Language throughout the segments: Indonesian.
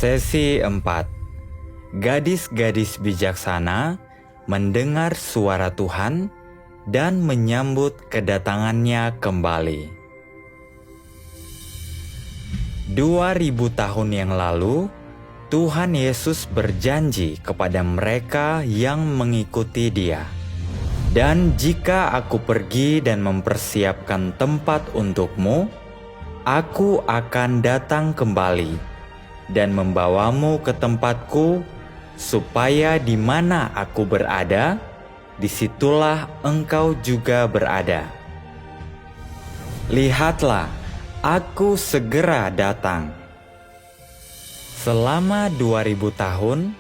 Sesi 4. Gadis-gadis bijaksana mendengar suara Tuhan dan menyambut kedatangannya kembali. 2000 tahun yang lalu, Tuhan Yesus berjanji kepada mereka yang mengikuti Dia. Dan jika aku pergi dan mempersiapkan tempat untukmu, aku akan datang kembali dan membawamu ke tempatku, supaya di mana aku berada, disitulah engkau juga berada. Lihatlah, aku segera datang. Selama 2000 tahun,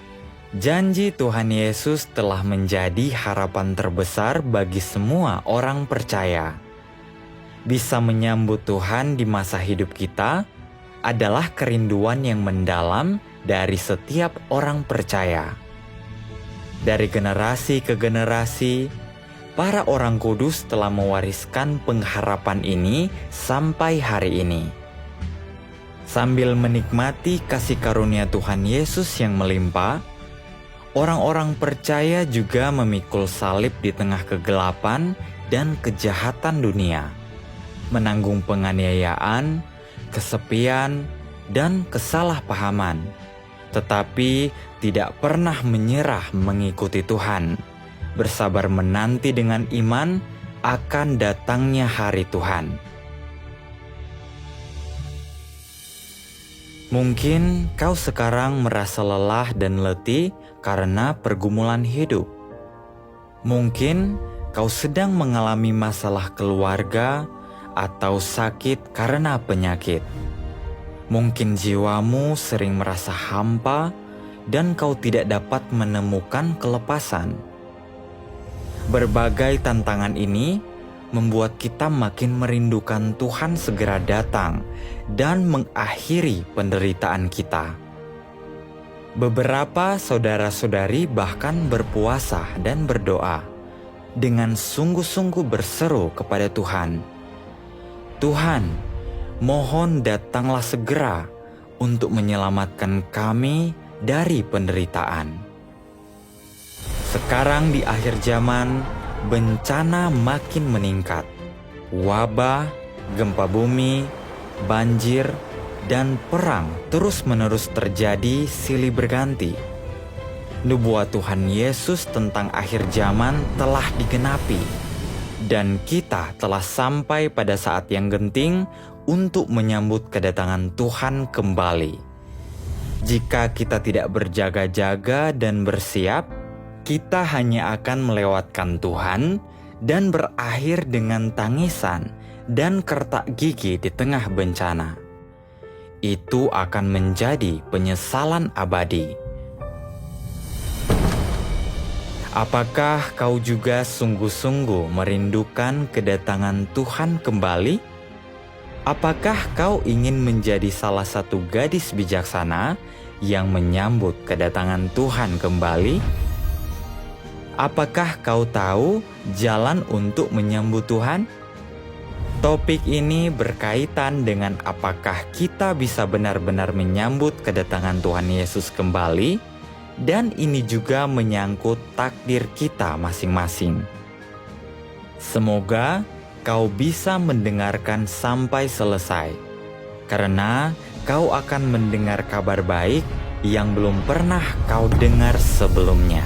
janji Tuhan Yesus telah menjadi harapan terbesar bagi semua orang percaya. Bisa menyambut Tuhan di masa hidup kita adalah kerinduan yang mendalam dari setiap orang percaya. Dari generasi ke generasi, para orang kudus telah mewariskan pengharapan ini sampai hari ini. Sambil menikmati kasih karunia Tuhan Yesus yang melimpah, orang-orang percaya juga memikul salib di tengah kegelapan dan kejahatan dunia, menanggung penganiayaan, kesepian, dan kesalahpahaman, tetapi tidak pernah menyerah mengikuti Tuhan, bersabar menanti dengan iman akan datangnya hari Tuhan. Mungkin kau sekarang merasa lelah dan letih karena pergumulan hidup. Mungkin kau sedang mengalami masalah keluarga atau sakit karena penyakit. Mungkin jiwamu sering merasa hampa dan kau tidak dapat menemukan kelepasan. Berbagai tantangan ini membuat kita makin merindukan Tuhan segera datang dan mengakhiri penderitaan kita. Beberapa saudara-saudari bahkan berpuasa dan berdoa dengan sungguh-sungguh berseru kepada Tuhan, "Tuhan, mohon datanglah segera untuk menyelamatkan kami dari penderitaan." Sekarang di akhir zaman, bencana makin meningkat. Wabah, gempa bumi, banjir, dan perang terus-menerus terjadi silih berganti. Nubuat Tuhan Yesus tentang akhir zaman telah digenapi, dan kita telah sampai pada saat yang genting untuk menyambut kedatangan Tuhan kembali. Jika kita tidak berjaga-jaga dan bersiap, kita hanya akan melewatkan Tuhan dan berakhir dengan tangisan dan kertak gigi di tengah bencana. Itu akan menjadi penyesalan abadi. Apakah kau juga sungguh-sungguh merindukan kedatangan Tuhan kembali? Apakah kau ingin menjadi salah satu gadis bijaksana yang menyambut kedatangan Tuhan kembali? Apakah kau tahu jalan untuk menyambut Tuhan? Topik ini berkaitan dengan apakah kita bisa benar-benar menyambut kedatangan Tuhan Yesus kembali, dan ini juga menyangkut takdir kita masing-masing. Semoga kau bisa mendengarkan sampai selesai, karena kau akan mendengar kabar baik yang belum pernah kau dengar sebelumnya.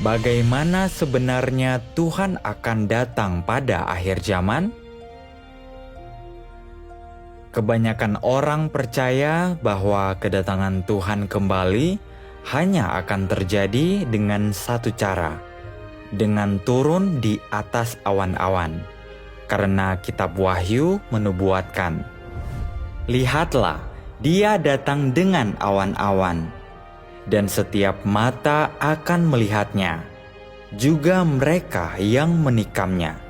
Bagaimana sebenarnya Tuhan akan datang pada akhir zaman? Kebanyakan orang percaya bahwa kedatangan Tuhan kembali hanya akan terjadi dengan satu cara, dengan turun di atas awan-awan. Karena kitab Wahyu menubuatkan, "Lihatlah, Dia datang dengan awan-awan, dan setiap mata akan melihatnya, juga mereka yang menikamnya,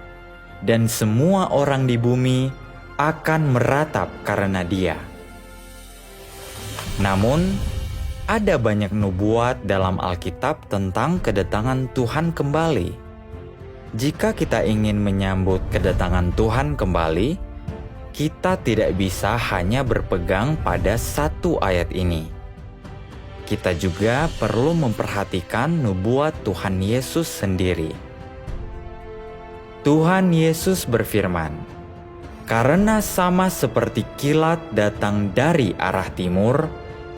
dan semua orang di bumi akan meratap karena Dia." Namun, ada banyak nubuat dalam Alkitab tentang kedatangan Tuhan kembali. Jika kita ingin menyambut kedatangan Tuhan kembali, kita tidak bisa hanya berpegang pada satu ayat ini. Kita juga perlu memperhatikan nubuat Tuhan Yesus sendiri. Tuhan Yesus berfirman, "Karena sama seperti kilat datang dari arah timur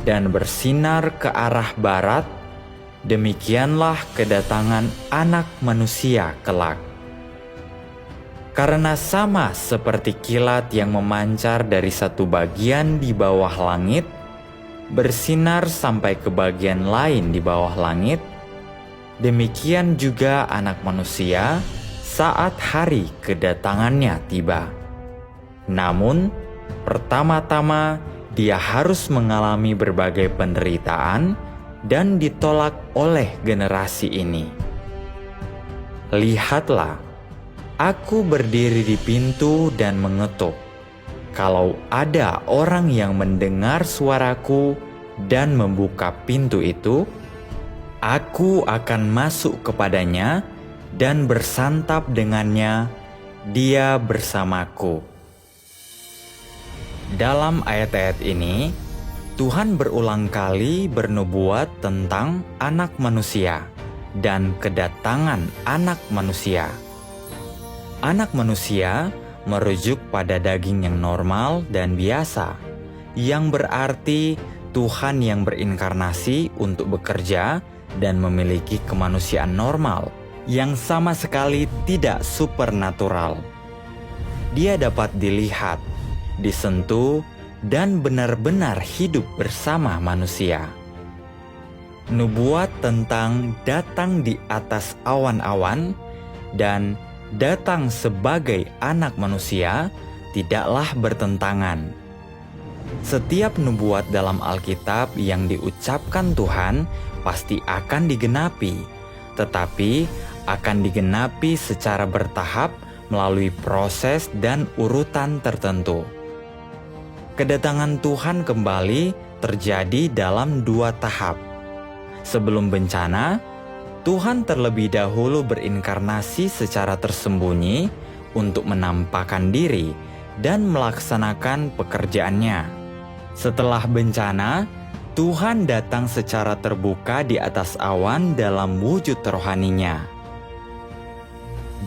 dan bersinar ke arah barat, demikianlah kedatangan Anak Manusia kelak. Karena sama seperti kilat yang memancar dari satu bagian di bawah langit, bersinar sampai ke bagian lain di bawah langit, demikian juga Anak Manusia saat hari kedatangannya tiba. Namun, pertama-tama Dia harus mengalami berbagai penderitaan dan ditolak oleh generasi ini. Lihatlah, aku berdiri di pintu dan mengetuk. Kalau ada orang yang mendengar suaraku dan membuka pintu itu, aku akan masuk kepadanya dan bersantap dengannya, dia bersamaku." Dalam ayat-ayat ini, Tuhan berulang kali bernubuat tentang Anak Manusia dan kedatangan Anak Manusia. Anak Manusia merujuk pada daging yang normal dan biasa, yang berarti Tuhan yang berinkarnasi untuk bekerja dan memiliki kemanusiaan normal yang sama sekali tidak supernatural. Dia dapat dilihat, disentuh, dan benar-benar hidup bersama manusia. Nubuat tentang datang di atas awan-awan dan datang sebagai Anak Manusia tidaklah bertentangan. Setiap nubuat dalam Alkitab yang diucapkan Tuhan pasti akan digenapi, tetapi akan digenapi secara bertahap melalui proses dan urutan tertentu. Kedatangan Tuhan kembali terjadi dalam 2 tahap. Sebelum bencana, Tuhan terlebih dahulu berinkarnasi secara tersembunyi untuk menampakkan diri dan melaksanakan pekerjaannya. Setelah bencana, Tuhan datang secara terbuka di atas awan dalam wujud rohaninya.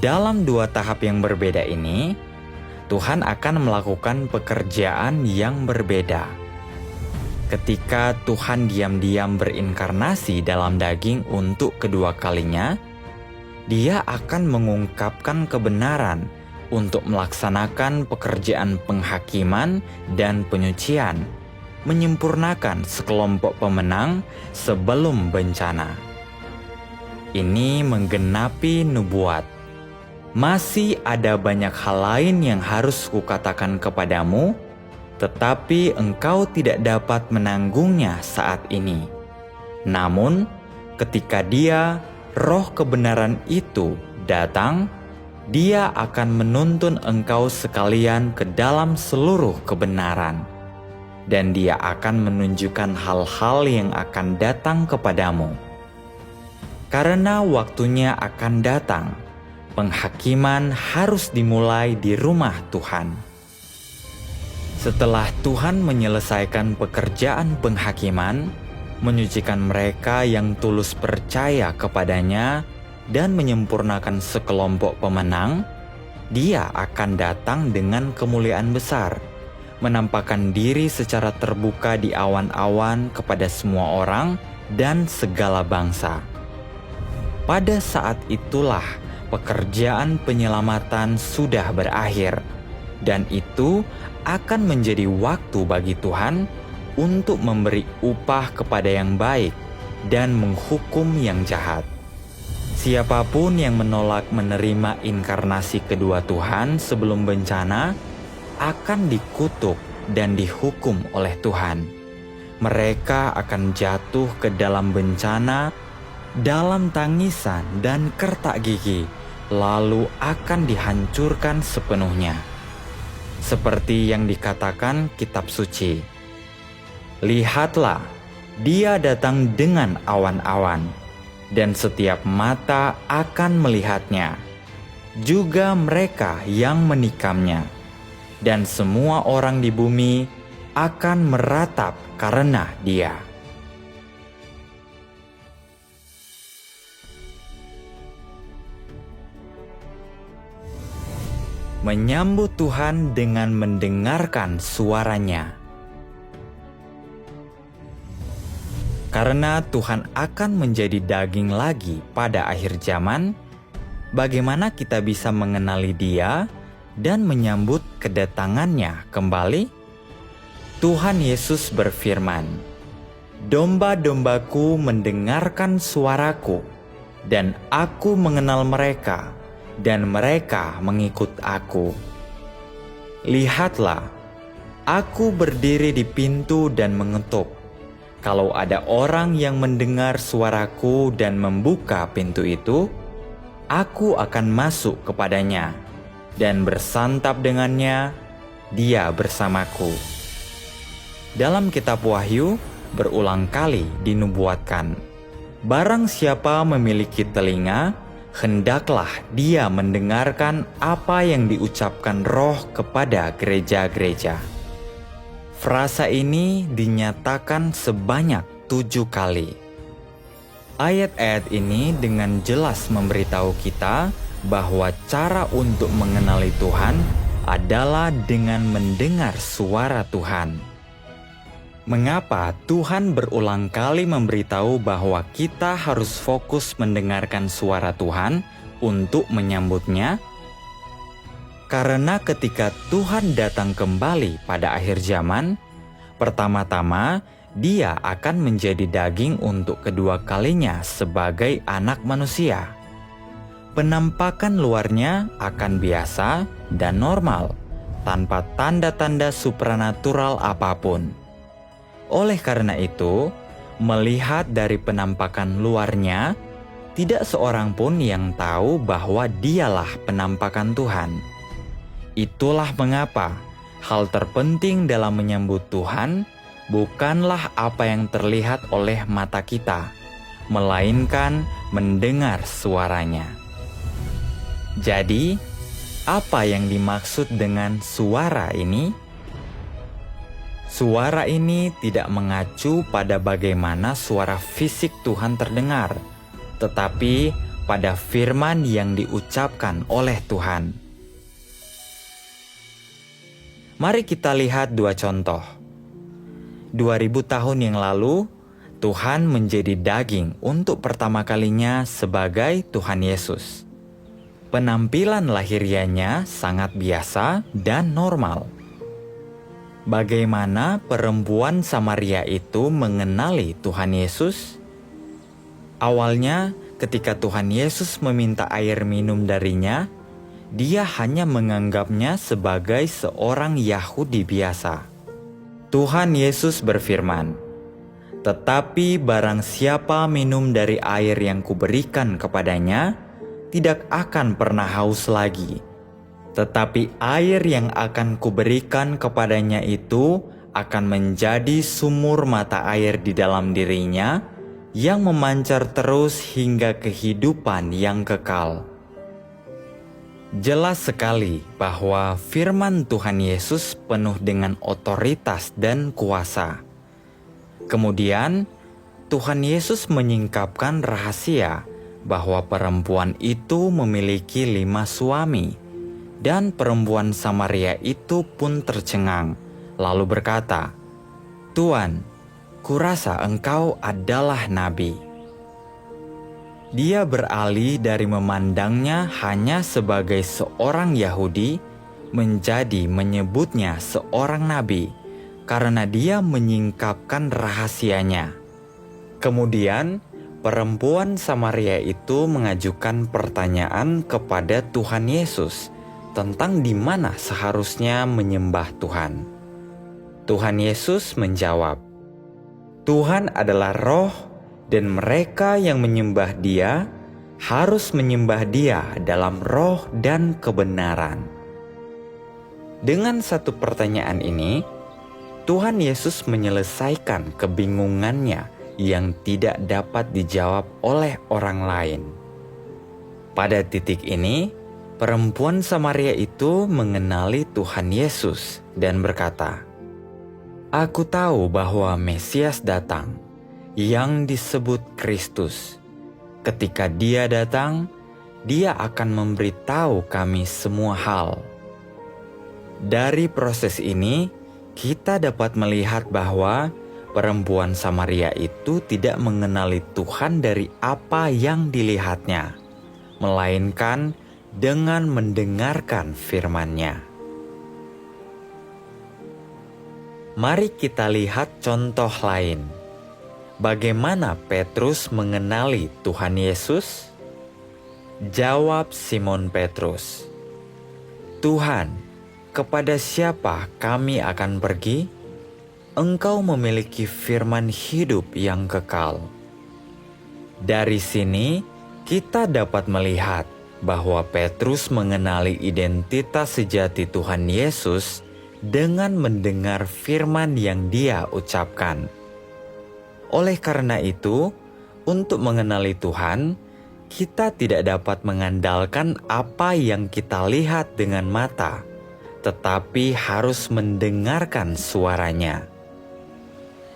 Dalam 2 tahap yang berbeda ini, Tuhan akan melakukan pekerjaan yang berbeda. Ketika Tuhan diam-diam berinkarnasi dalam daging untuk kedua kalinya, Dia akan mengungkapkan kebenaran untuk melaksanakan pekerjaan penghakiman dan penyucian, menyempurnakan sekelompok pemenang sebelum bencana. Ini menggenapi nubuat. Masih ada banyak hal lain yang harus kukatakan kepadamu, tetapi engkau tidak dapat menanggungnya saat ini. Namun, ketika Dia, Roh kebenaran itu, datang, Dia akan menuntun engkau sekalian ke dalam seluruh kebenaran, dan Dia akan menunjukkan hal-hal yang akan datang kepadamu. Karena waktunya akan datang, penghakiman harus dimulai di rumah Tuhan. Setelah Tuhan menyelesaikan pekerjaan penghakiman, menyucikan mereka yang tulus percaya kepadanya, dan menyempurnakan sekelompok pemenang, Dia akan datang dengan kemuliaan besar, menampakkan diri secara terbuka di awan-awan kepada semua orang dan segala bangsa. Pada saat itulah pekerjaan penyelamatan sudah berakhir, dan itu akan menjadi waktu bagi Tuhan untuk memberi upah kepada yang baik dan menghukum yang jahat. Siapapun yang menolak menerima inkarnasi kedua Tuhan sebelum bencana akan dikutuk dan dihukum oleh Tuhan. Mereka akan jatuh ke dalam bencana, dalam tangisan dan kertak gigi, lalu akan dihancurkan sepenuhnya. Seperti yang dikatakan kitab suci, "Lihatlah, Dia datang dengan awan-awan, dan setiap mata akan melihatnya, juga mereka yang menikamnya, dan semua orang di bumi akan meratap karena Dia. Menyambut Tuhan dengan mendengarkan suara-Nya. Karena Tuhan akan menjadi daging lagi pada akhir zaman, bagaimana kita bisa mengenali Dia dan menyambut kedatangannya kembali? Tuhan Yesus berfirman, "Domba-dombaku mendengarkan suaraku, dan aku mengenal mereka, dan mereka mengikut aku. Lihatlah, aku berdiri di pintu dan mengetuk. Kalau ada orang yang mendengar suaraku dan membuka pintu itu, aku akan masuk kepadanya dan bersantap dengannya, dia bersamaku." Dalam kitab Wahyu berulang kali dinubuatkan, "Barang siapa memiliki telinga, hendaklah dia mendengarkan apa yang diucapkan Roh kepada gereja-gereja." Frasa ini dinyatakan sebanyak 7 kali. Ayat-ayat ini dengan jelas memberitahu kita bahwa cara untuk mengenali Tuhan adalah dengan mendengar suara Tuhan. Mengapa Tuhan berulang kali memberitahu bahwa kita harus fokus mendengarkan suara Tuhan untuk menyambutnya? Karena ketika Tuhan datang kembali pada akhir zaman, pertama-tama Dia akan menjadi daging untuk kedua kalinya sebagai anak manusia. Penampakan luarnya akan biasa dan normal, tanpa tanda-tanda supranatural apapun. Oleh karena itu, melihat dari penampakan luarnya, tidak seorang pun yang tahu bahwa Dialah penampakan Tuhan. Itulah mengapa hal terpenting dalam menyambut Tuhan bukanlah apa yang terlihat oleh mata kita, melainkan mendengar suaranya. Jadi, apa yang dimaksud dengan suara ini? Suara ini tidak mengacu pada bagaimana suara fisik Tuhan terdengar, tetapi pada firman yang diucapkan oleh Tuhan. Mari kita lihat 2 contoh. 2000 tahun yang lalu, Tuhan menjadi daging untuk pertama kalinya sebagai Tuhan Yesus. Penampilan lahirianya sangat biasa dan normal. Bagaimana perempuan Samaria itu mengenali Tuhan Yesus? Awalnya, ketika Tuhan Yesus meminta air minum darinya, dia hanya menganggapnya sebagai seorang Yahudi biasa. Tuhan Yesus berfirman, "Tetapi barang siapa minum dari air yang kuberikan kepadanya, tidak akan pernah haus lagi. Tetapi air yang akan kuberikan kepadanya itu akan menjadi sumur mata air di dalam dirinya, yang memancar terus hingga kehidupan yang kekal." Jelas sekali bahwa firman Tuhan Yesus penuh dengan otoritas dan kuasa. Kemudian, Tuhan Yesus menyingkapkan rahasia bahwa perempuan itu memiliki 5 suami, dan perempuan Samaria itu pun tercengang, lalu berkata, "Tuan, kurasa engkau adalah nabi." Dia beralih dari memandangnya hanya sebagai seorang Yahudi menjadi menyebutnya seorang nabi karena dia menyingkapkan rahasianya. Kemudian, perempuan Samaria itu mengajukan pertanyaan kepada Tuhan Yesus tentang di mana seharusnya menyembah Tuhan. Tuhan Yesus menjawab, "Tuhan adalah Roh, dan mereka yang menyembah Dia harus menyembah Dia dalam roh dan kebenaran." Dengan satu pertanyaan ini, Tuhan Yesus menyelesaikan kebingungannya yang tidak dapat dijawab oleh orang lain. Pada titik ini, Perempuan Samaria itu mengenali Tuhan Yesus dan berkata, "Aku tahu bahwa Mesias datang, yang disebut Kristus. Ketika Dia datang, Dia akan memberitahu kami semua hal." Dari proses ini, kita dapat melihat bahwa perempuan Samaria itu tidak mengenali Tuhan dari apa yang dilihatnya, melainkan dengan mendengarkan firman-Nya. Mari kita lihat contoh lain. Bagaimana Petrus mengenali Tuhan Yesus? Jawab Simon Petrus, "Tuhan, kepada siapa kami akan pergi? Engkau memiliki firman hidup yang kekal." Dari sini, kita dapat melihat bahwa Petrus mengenali identitas sejati Tuhan Yesus dengan mendengar firman yang Dia ucapkan. Oleh karena itu, untuk mengenali Tuhan, kita tidak dapat mengandalkan apa yang kita lihat dengan mata, tetapi harus mendengarkan suaranya.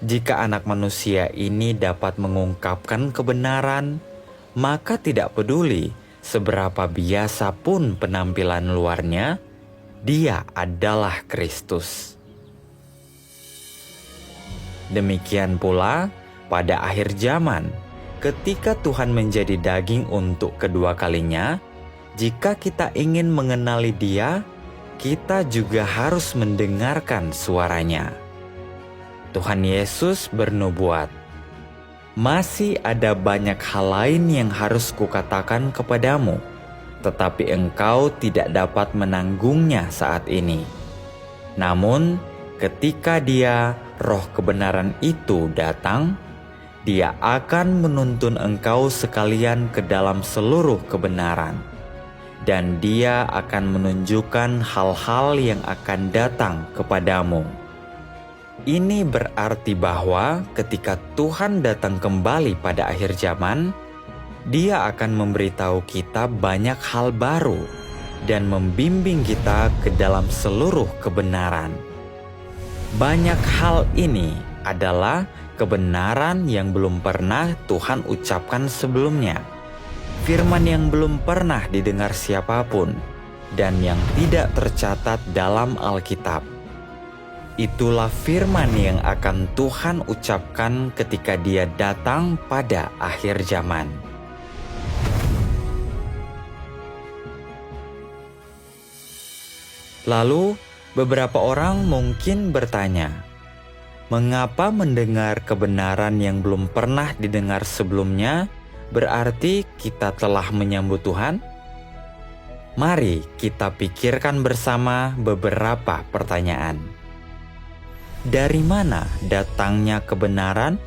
Jika Anak Manusia ini dapat mengungkapkan kebenaran, maka tidak peduli seberapa biasa pun penampilan luarnya, Dia adalah Kristus. Demikian pula pada akhir zaman, ketika Tuhan menjadi daging untuk kedua kalinya, jika kita ingin mengenali Dia, kita juga harus mendengarkan suaranya. Tuhan Yesus bernubuat, "Masih ada banyak hal lain yang harus kukatakan kepadamu, tetapi engkau tidak dapat menanggungnya saat ini. Namun, ketika Dia, Roh kebenaran itu datang, Dia akan menuntun engkau sekalian ke dalam seluruh kebenaran, dan Dia akan menunjukkan hal-hal yang akan datang kepadamu." Ini berarti bahwa ketika Tuhan datang kembali pada akhir zaman, Dia akan memberitahu kita banyak hal baru dan membimbing kita ke dalam seluruh kebenaran. Banyak hal ini adalah kebenaran yang belum pernah Tuhan ucapkan sebelumnya, firman yang belum pernah didengar siapapun, dan yang tidak tercatat dalam Alkitab. Itulah firman yang akan Tuhan ucapkan ketika Dia datang pada akhir zaman. Lalu, beberapa orang mungkin bertanya, mengapa mendengar kebenaran yang belum pernah didengar sebelumnya berarti kita telah menyambut Tuhan? Mari kita pikirkan bersama beberapa pertanyaan. Dari mana datangnya kebenaran?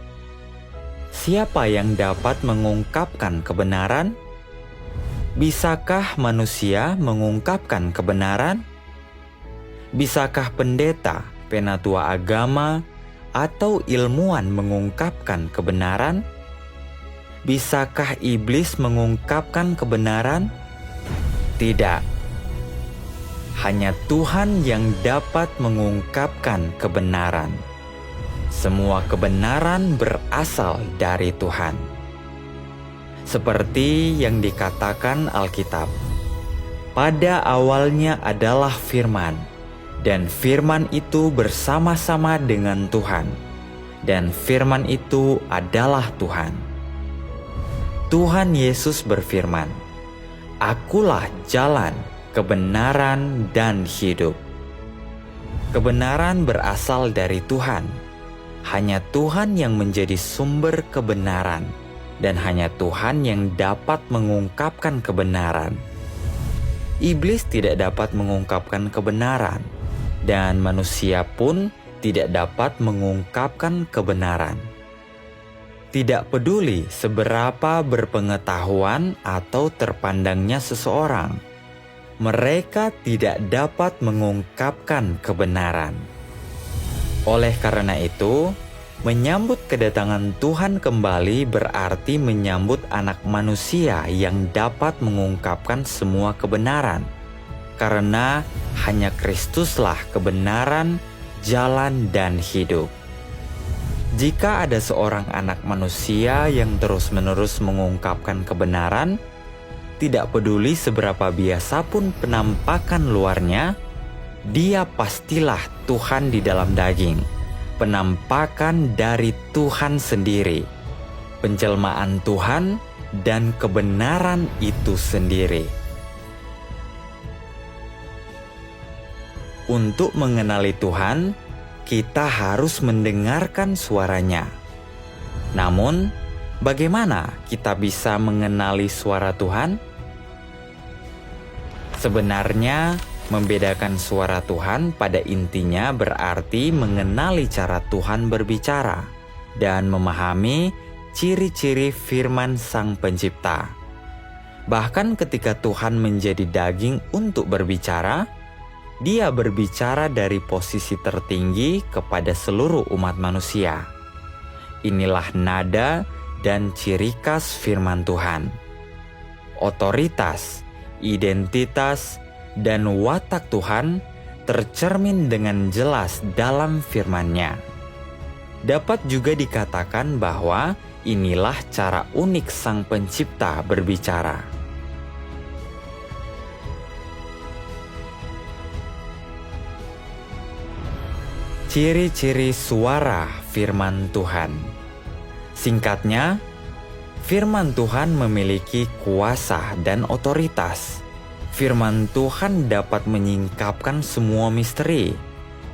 Siapa yang dapat mengungkapkan kebenaran? Bisakah manusia mengungkapkan kebenaran? Bisakah pendeta, penatua agama, atau ilmuwan mengungkapkan kebenaran? Bisakah iblis mengungkapkan kebenaran? Tidak. Hanya Tuhan yang dapat mengungkapkan kebenaran. Semua kebenaran berasal dari Tuhan. Seperti yang dikatakan Alkitab, pada awalnya adalah firman, dan firman itu bersama-sama dengan Tuhan, dan firman itu adalah Tuhan. Tuhan Yesus berfirman, "Akulah jalan, kebenaran, dan hidup." Kebenaran berasal dari Tuhan. Hanya Tuhan yang menjadi sumber kebenaran, dan hanya Tuhan yang dapat mengungkapkan kebenaran. Iblis tidak dapat mengungkapkan kebenaran, dan manusia pun tidak dapat mengungkapkan kebenaran. Tidak peduli seberapa berpengetahuan atau terpandangnya seseorang, mereka tidak dapat mengungkapkan kebenaran. Oleh karena itu, Menyambut kedatangan Tuhan kembali berarti menyambut Anak Manusia yang dapat mengungkapkan semua kebenaran. Karena hanya Kristuslah kebenaran, jalan, dan hidup. Jika ada seorang anak manusia yang terus-menerus mengungkapkan kebenaran, tidak peduli seberapa biasa pun penampakan luarnya, dia pastilah Tuhan di dalam daging, penampakan dari Tuhan sendiri, penjelmaan Tuhan dan kebenaran itu sendiri. Untuk mengenali Tuhan, kita harus mendengarkan suaranya. Namun, bagaimana kita bisa mengenali suara Tuhan? Sebenarnya, membedakan suara Tuhan pada intinya berarti mengenali cara Tuhan berbicara dan memahami ciri-ciri firman Sang Pencipta. Bahkan ketika Tuhan menjadi daging untuk berbicara, Dia berbicara dari posisi tertinggi kepada seluruh umat manusia. Inilah nada dan ciri khas firman Tuhan. Otoritas, identitas, dan watak Tuhan tercermin dengan jelas dalam firman-Nya. Dapat juga dikatakan bahwa inilah cara unik Sang Pencipta berbicara. Ciri-ciri suara firman Tuhan. Singkatnya, firman Tuhan memiliki kuasa dan otoritas. Firman Tuhan dapat menyingkapkan semua misteri,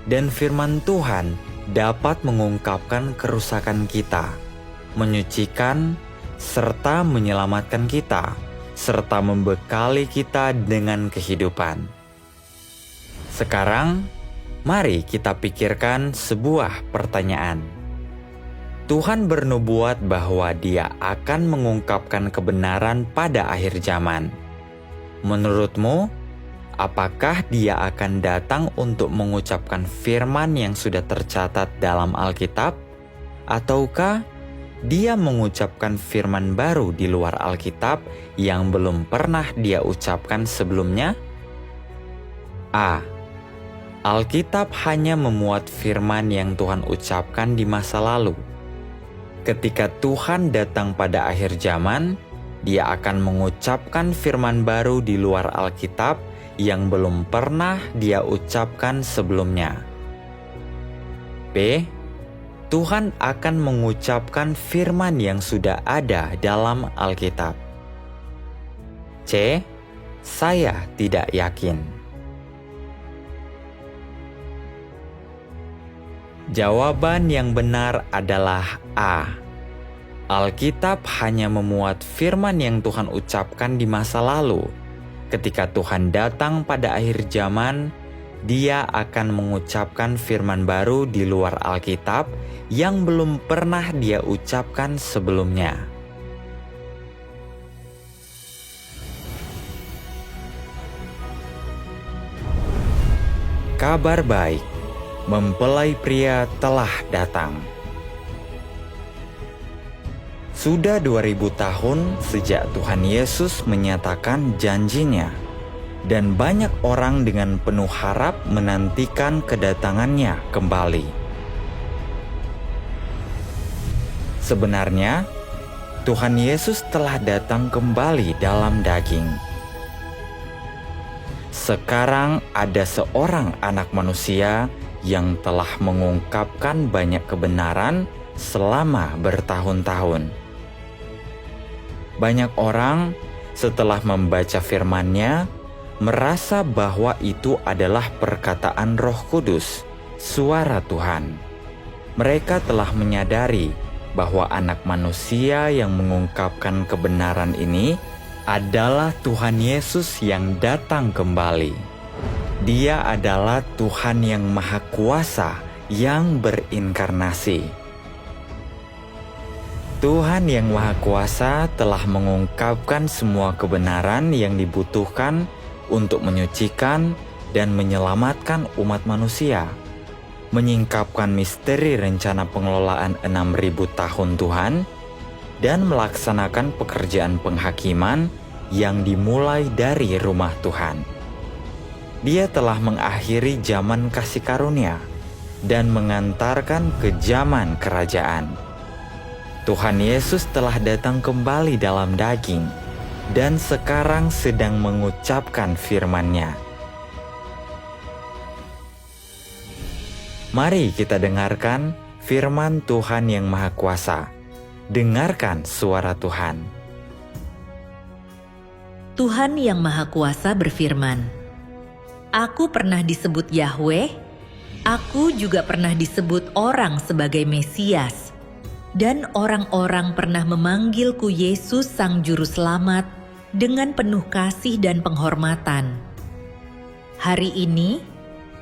dan firman Tuhan dapat mengungkapkan kerusakan kita, menyucikan, serta menyelamatkan kita, serta membekali kita dengan kehidupan. Sekarang, mari kita pikirkan sebuah pertanyaan. Tuhan bernubuat bahwa Dia akan mengungkapkan kebenaran pada akhir zaman. Menurutmu, apakah Dia akan datang untuk mengucapkan firman yang sudah tercatat dalam Alkitab? Ataukah Dia mengucapkan firman baru di luar Alkitab yang belum pernah Dia ucapkan sebelumnya? A. Alkitab hanya memuat firman yang Tuhan ucapkan di masa lalu. Ketika Tuhan datang pada akhir zaman, Dia akan mengucapkan firman baru di luar Alkitab yang belum pernah Dia ucapkan sebelumnya. B. Tuhan akan mengucapkan firman yang sudah ada dalam Alkitab. C. Saya tidak yakin. Jawaban yang benar adalah A. Alkitab hanya memuat firman yang Tuhan ucapkan di masa lalu. Ketika Tuhan datang pada akhir zaman, Dia akan mengucapkan firman baru di luar Alkitab yang belum pernah Dia ucapkan sebelumnya. Kabar baik. Mempelai pria telah datang. Sudah 2000 tahun sejak Tuhan Yesus menyatakan janjinya, dan banyak orang dengan penuh harap menantikan kedatangannya kembali. Sebenarnya, Tuhan Yesus telah datang kembali dalam daging. Sekarang ada seorang anak manusia yang telah mengungkapkan banyak kebenaran selama bertahun-tahun. Banyak orang setelah membaca firman-Nya merasa bahwa itu adalah perkataan Roh Kudus, suara Tuhan. Mereka telah menyadari bahwa anak manusia yang mengungkapkan kebenaran ini adalah Tuhan Yesus yang datang kembali. Dia adalah Tuhan yang Maha Kuasa yang berinkarnasi. Tuhan yang Maha Kuasa telah mengungkapkan semua kebenaran yang dibutuhkan untuk menyucikan dan menyelamatkan umat manusia. menyingkapkan misteri rencana pengelolaan 6.000 tahun Tuhan, dan melaksanakan pekerjaan penghakiman yang dimulai dari rumah Tuhan. Dia telah mengakhiri zaman kasih karunia dan mengantarkan ke zaman kerajaan. Tuhan Yesus telah datang kembali dalam daging dan sekarang sedang mengucapkan firman-Nya. Mari kita dengarkan firman Tuhan yang Maha Kuasa. Dengarkan suara Tuhan. Tuhan yang Maha Kuasa berfirman, "Aku pernah disebut Yahweh, aku juga pernah disebut orang sebagai Mesias, dan orang-orang pernah memanggilku Yesus Sang Juru Selamat dengan penuh kasih dan penghormatan. Hari ini,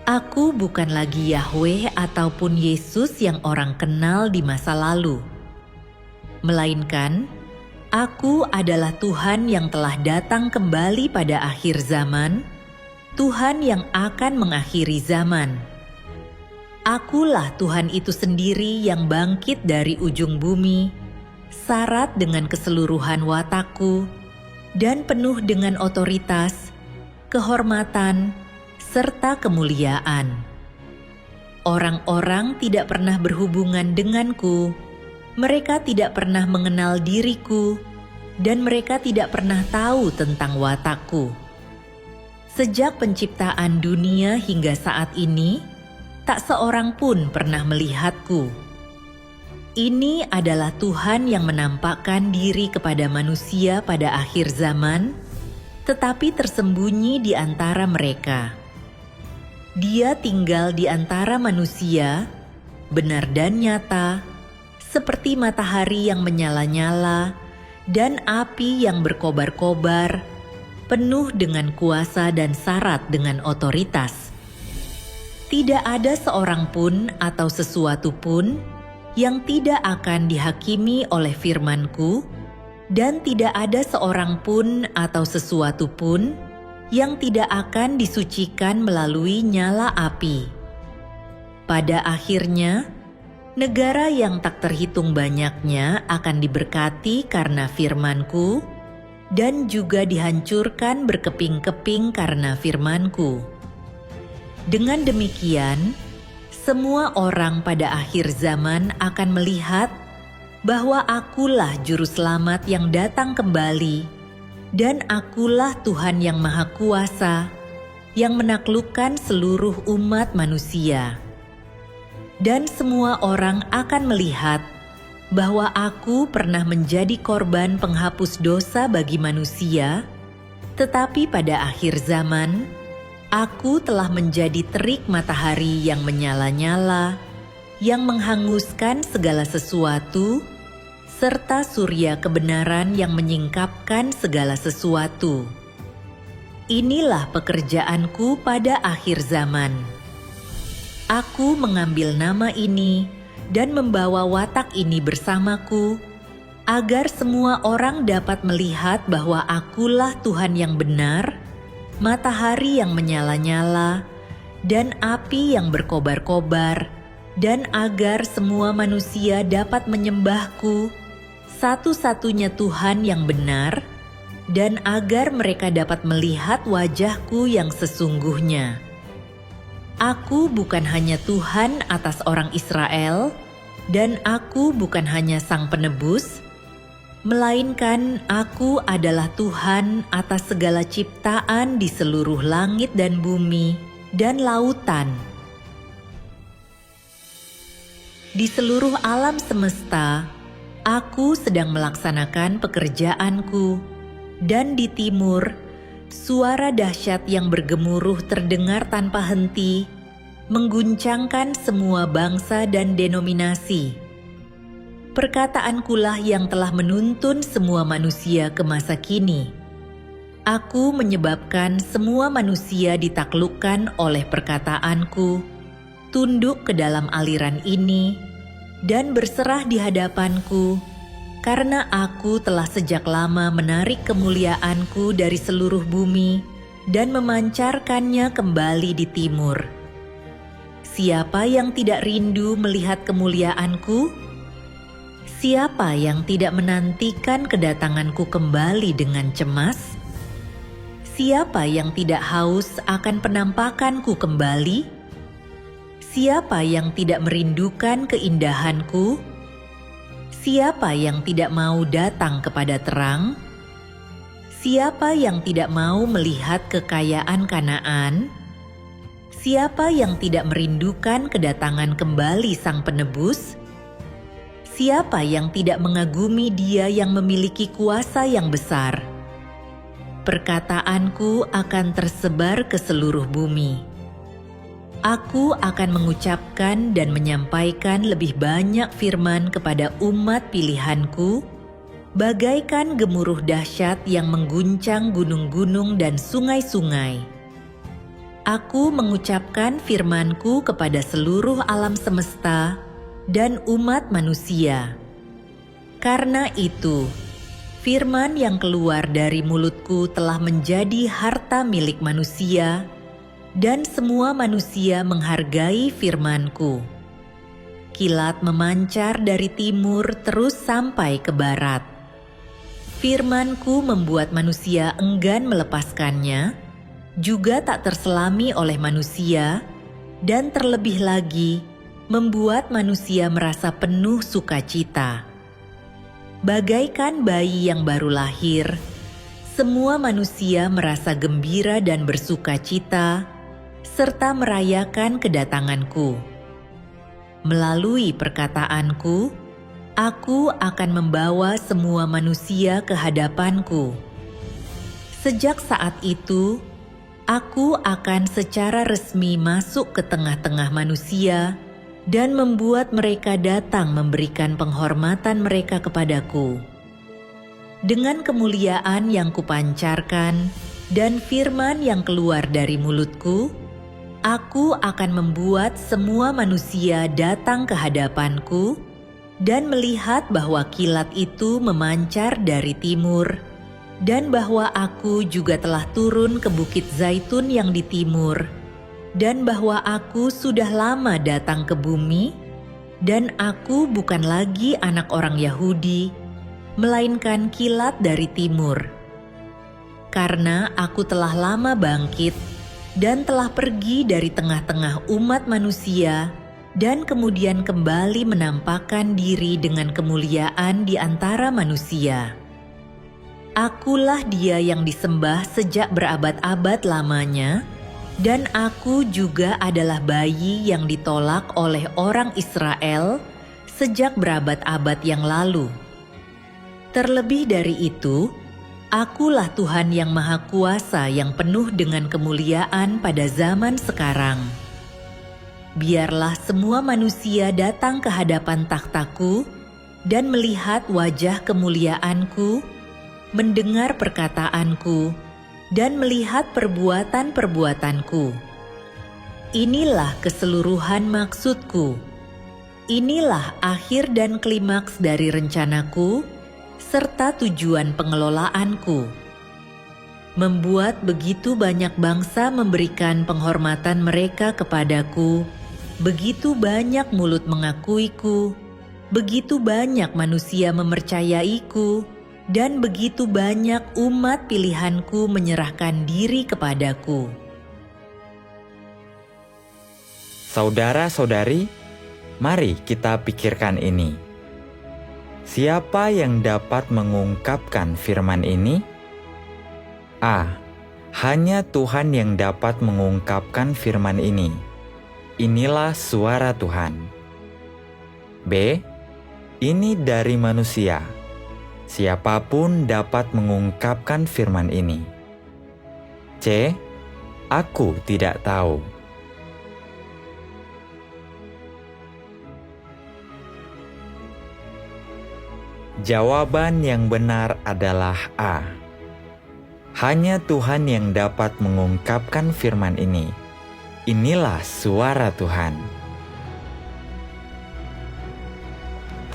aku bukan lagi Yahweh ataupun Yesus yang orang kenal di masa lalu, melainkan Aku adalah Tuhan yang telah datang kembali pada akhir zaman, Tuhan yang akan mengakhiri zaman. Akulah Tuhan itu sendiri yang bangkit dari ujung bumi, syarat dengan keseluruhan watakku, dan penuh dengan otoritas, kehormatan, serta kemuliaan. Orang-orang tidak pernah berhubungan denganku. Mereka tidak pernah mengenal diriku, dan mereka tidak pernah tahu tentang watakku. Sejak penciptaan dunia hingga saat ini, tak seorang pun pernah melihatku. Ini adalah Tuhan yang menampakkan diri kepada manusia pada akhir zaman, tetapi tersembunyi di antara mereka. Dia tinggal di antara manusia, benar dan nyata, seperti matahari yang menyala-nyala dan api yang berkobar-kobar, penuh dengan kuasa dan syarat dengan otoritas. Tidak ada seorang pun atau sesuatu pun yang tidak akan dihakimi oleh firman-Ku, dan tidak ada seorang pun atau sesuatu pun yang tidak akan disucikan melalui nyala api. Pada akhirnya, negara yang tak terhitung banyaknya akan diberkati karena firman-Ku, dan juga dihancurkan berkeping-keping karena firman-Ku. Dengan demikian, semua orang pada akhir zaman akan melihat bahwa Akulah Juru Selamat yang datang kembali, dan Akulah Tuhan yang Maha Kuasa, yang menaklukkan seluruh umat manusia. Dan semua orang akan melihat bahwa Aku pernah menjadi korban penghapus dosa bagi manusia, tetapi pada akhir zaman, Aku telah menjadi terik matahari yang menyala-nyala, yang menghanguskan segala sesuatu, serta surya kebenaran yang menyingkapkan segala sesuatu. Inilah pekerjaanku pada akhir zaman. Aku mengambil nama ini dan membawa watak ini bersamaku, agar semua orang dapat melihat bahwa Akulah Tuhan yang benar, matahari yang menyala-nyala, dan api yang berkobar-kobar, dan agar semua manusia dapat menyembahku, satu-satunya Tuhan yang benar, dan agar mereka dapat melihat wajahku yang sesungguhnya. Aku bukan hanya Tuhan atas orang Israel, dan Aku bukan hanya Sang Penebus, melainkan Aku adalah Tuhan atas segala ciptaan di seluruh langit dan bumi dan lautan. Di seluruh alam semesta, Aku sedang melaksanakan pekerjaanku, dan di timur, suara dahsyat yang bergemuruh terdengar tanpa henti, mengguncangkan semua bangsa dan denominasi. Perkataankulah yang telah menuntun semua manusia ke masa kini. Aku menyebabkan semua manusia ditaklukkan oleh perkataanku, tunduk ke dalam aliran ini, dan berserah di hadapanku, karena Aku telah sejak lama menarik kemuliaanku dari seluruh bumi dan memancarkannya kembali di timur. siapa yang tidak rindu melihat kemuliaanku? Siapa yang tidak menantikan kedatanganku kembali dengan cemas? Siapa yang tidak haus akan penampakanku kembali? Siapa yang tidak merindukan keindahanku? Siapa yang tidak mau datang kepada terang? Siapa yang tidak mau melihat kekayaan Kanaan? Siapa yang tidak merindukan kedatangan kembali Sang Penebus? Siapa yang tidak mengagumi Dia yang memiliki kuasa yang besar? Perkataanku akan tersebar ke seluruh bumi. Aku akan mengucapkan dan menyampaikan lebih banyak firman kepada umat pilihanku, bagaikan gemuruh dahsyat yang mengguncang gunung-gunung dan sungai-sungai. Aku mengucapkan firman-Ku kepada seluruh alam semesta dan umat manusia. Karena itu, firman yang keluar dari mulutku telah menjadi harta milik manusia, dan semua manusia menghargai firman-Ku. Kilat memancar dari timur terus sampai ke barat. Firman-Ku membuat manusia enggan melepaskannya, juga tak terselami oleh manusia, dan terlebih lagi membuat manusia merasa penuh sukacita. Bagaikan bayi yang baru lahir, semua manusia merasa gembira dan bersukacita, serta merayakan kedatanganku. Melalui perkataanku, aku akan membawa semua manusia ke hadapanku. Sejak saat itu, aku akan secara resmi masuk ke tengah-tengah manusia dan membuat mereka datang memberikan penghormatan mereka kepadaku. Dengan kemuliaan yang kupancarkan dan firman yang keluar dari mulutku, aku akan membuat semua manusia datang ke hadapanku dan melihat bahwa kilat itu memancar dari timur, dan bahwa aku juga telah turun ke Bukit Zaitun yang di timur, dan bahwa aku sudah lama datang ke bumi, dan aku bukan lagi anak orang Yahudi, melainkan kilat dari timur. Karena aku telah lama bangkit, dan telah pergi dari tengah-tengah umat manusia, dan kemudian kembali menampakkan diri dengan kemuliaan di antara manusia. Akulah Dia yang disembah sejak berabad-abad lamanya, dan aku juga adalah bayi yang ditolak oleh orang Israel sejak berabad-abad yang lalu. Terlebih dari itu, akulah Tuhan yang Maha Kuasa yang penuh dengan kemuliaan pada zaman sekarang. Biarlah semua manusia datang ke hadapan takhtaku dan melihat wajah kemuliaanku, mendengar perkataanku, dan melihat perbuatan-perbuatanku. Inilah keseluruhan maksudku. Inilah akhir dan klimaks dari rencanaku, serta tujuan pengelolaanku. Membuat begitu banyak bangsa memberikan penghormatan mereka kepadaku, begitu banyak mulut mengakuiku, begitu banyak manusia mempercayaiku, dan begitu banyak umat pilihanku menyerahkan diri kepadaku. Saudara-saudari, mari kita pikirkan ini. Siapa yang dapat mengungkapkan firman ini? A. Hanya Tuhan yang dapat mengungkapkan firman ini. Inilah suara Tuhan. B. Ini dari manusia. Siapapun dapat mengungkapkan firman ini. C. Aku tidak tahu. Jawaban yang benar adalah A. Hanya Tuhan yang dapat mengungkapkan firman ini. Inilah suara Tuhan.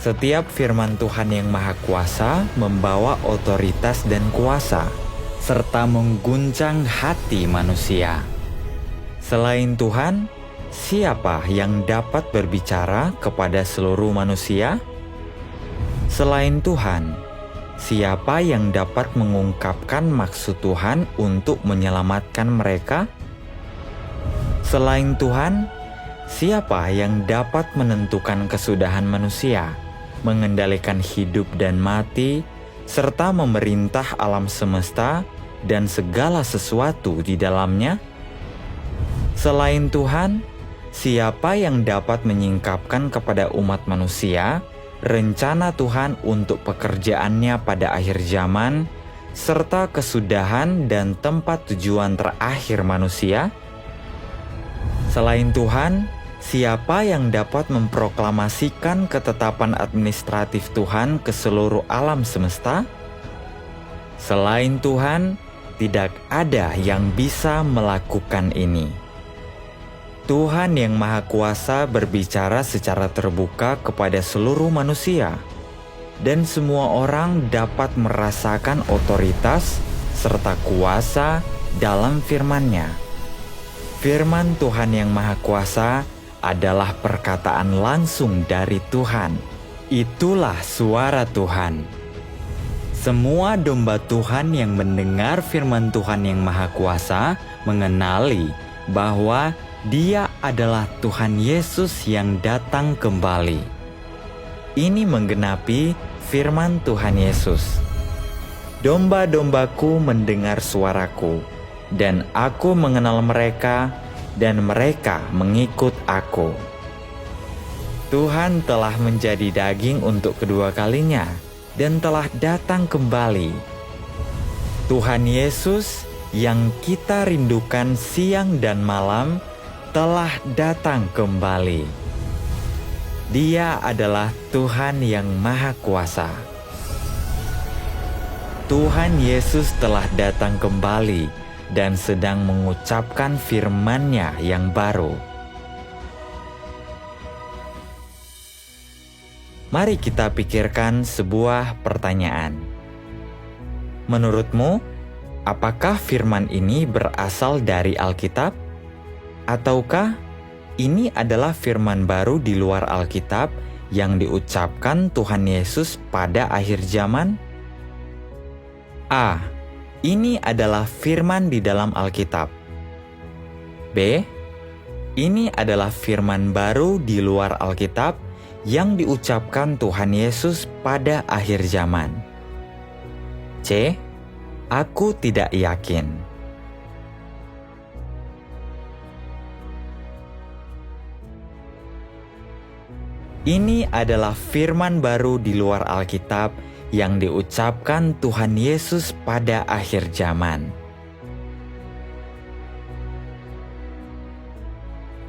Setiap firman Tuhan yang Maha Kuasa membawa otoritas dan kuasa, serta mengguncang hati manusia. Selain Tuhan, siapa yang dapat berbicara kepada seluruh manusia? Selain Tuhan, siapa yang dapat mengungkapkan maksud Tuhan untuk menyelamatkan mereka? Selain Tuhan, siapa yang dapat menentukan kesudahan manusia, mengendalikan hidup dan mati, serta memerintah alam semesta dan segala sesuatu di dalamnya? Selain Tuhan, siapa yang dapat menyingkapkan kepada umat manusia rencana Tuhan untuk pekerjaannya pada akhir zaman, serta kesudahan dan tempat tujuan terakhir manusia? Selain Tuhan, siapa yang dapat memproklamasikan ketetapan administratif Tuhan ke seluruh alam semesta? Selain Tuhan, tidak ada yang bisa melakukan ini. Tuhan yang Maha Kuasa berbicara secara terbuka kepada seluruh manusia, dan semua orang dapat merasakan otoritas serta kuasa dalam firman-Nya. Firman Tuhan yang Maha Kuasa adalah perkataan langsung dari Tuhan. Itulah suara Tuhan. Semua domba Tuhan yang mendengar firman Tuhan yang Maha Kuasa mengenali bahwa Dia adalah Tuhan Yesus yang datang kembali. Ini menggenapi firman Tuhan Yesus. Domba-dombaku mendengar suaraku, dan aku mengenal mereka, dan mereka mengikut aku. Tuhan telah menjadi daging untuk kedua kalinya, dan telah datang kembali. Tuhan Yesus yang kita rindukan siang dan malam telah datang kembali. Dia adalah Tuhan yang Maha Kuasa. Tuhan Yesus telah datang kembali dan sedang mengucapkan firman-Nya yang baru. Mari kita pikirkan sebuah pertanyaan. Menurutmu, apakah firman ini berasal dari Alkitab? Ataukah ini adalah firman baru di luar Alkitab yang diucapkan Tuhan Yesus pada akhir zaman? A. Ini adalah firman di dalam Alkitab. B. Ini adalah firman baru di luar Alkitab yang diucapkan Tuhan Yesus pada akhir zaman. C. Aku tidak yakin. Ini adalah firman baru di luar Alkitab yang diucapkan Tuhan Yesus pada akhir zaman.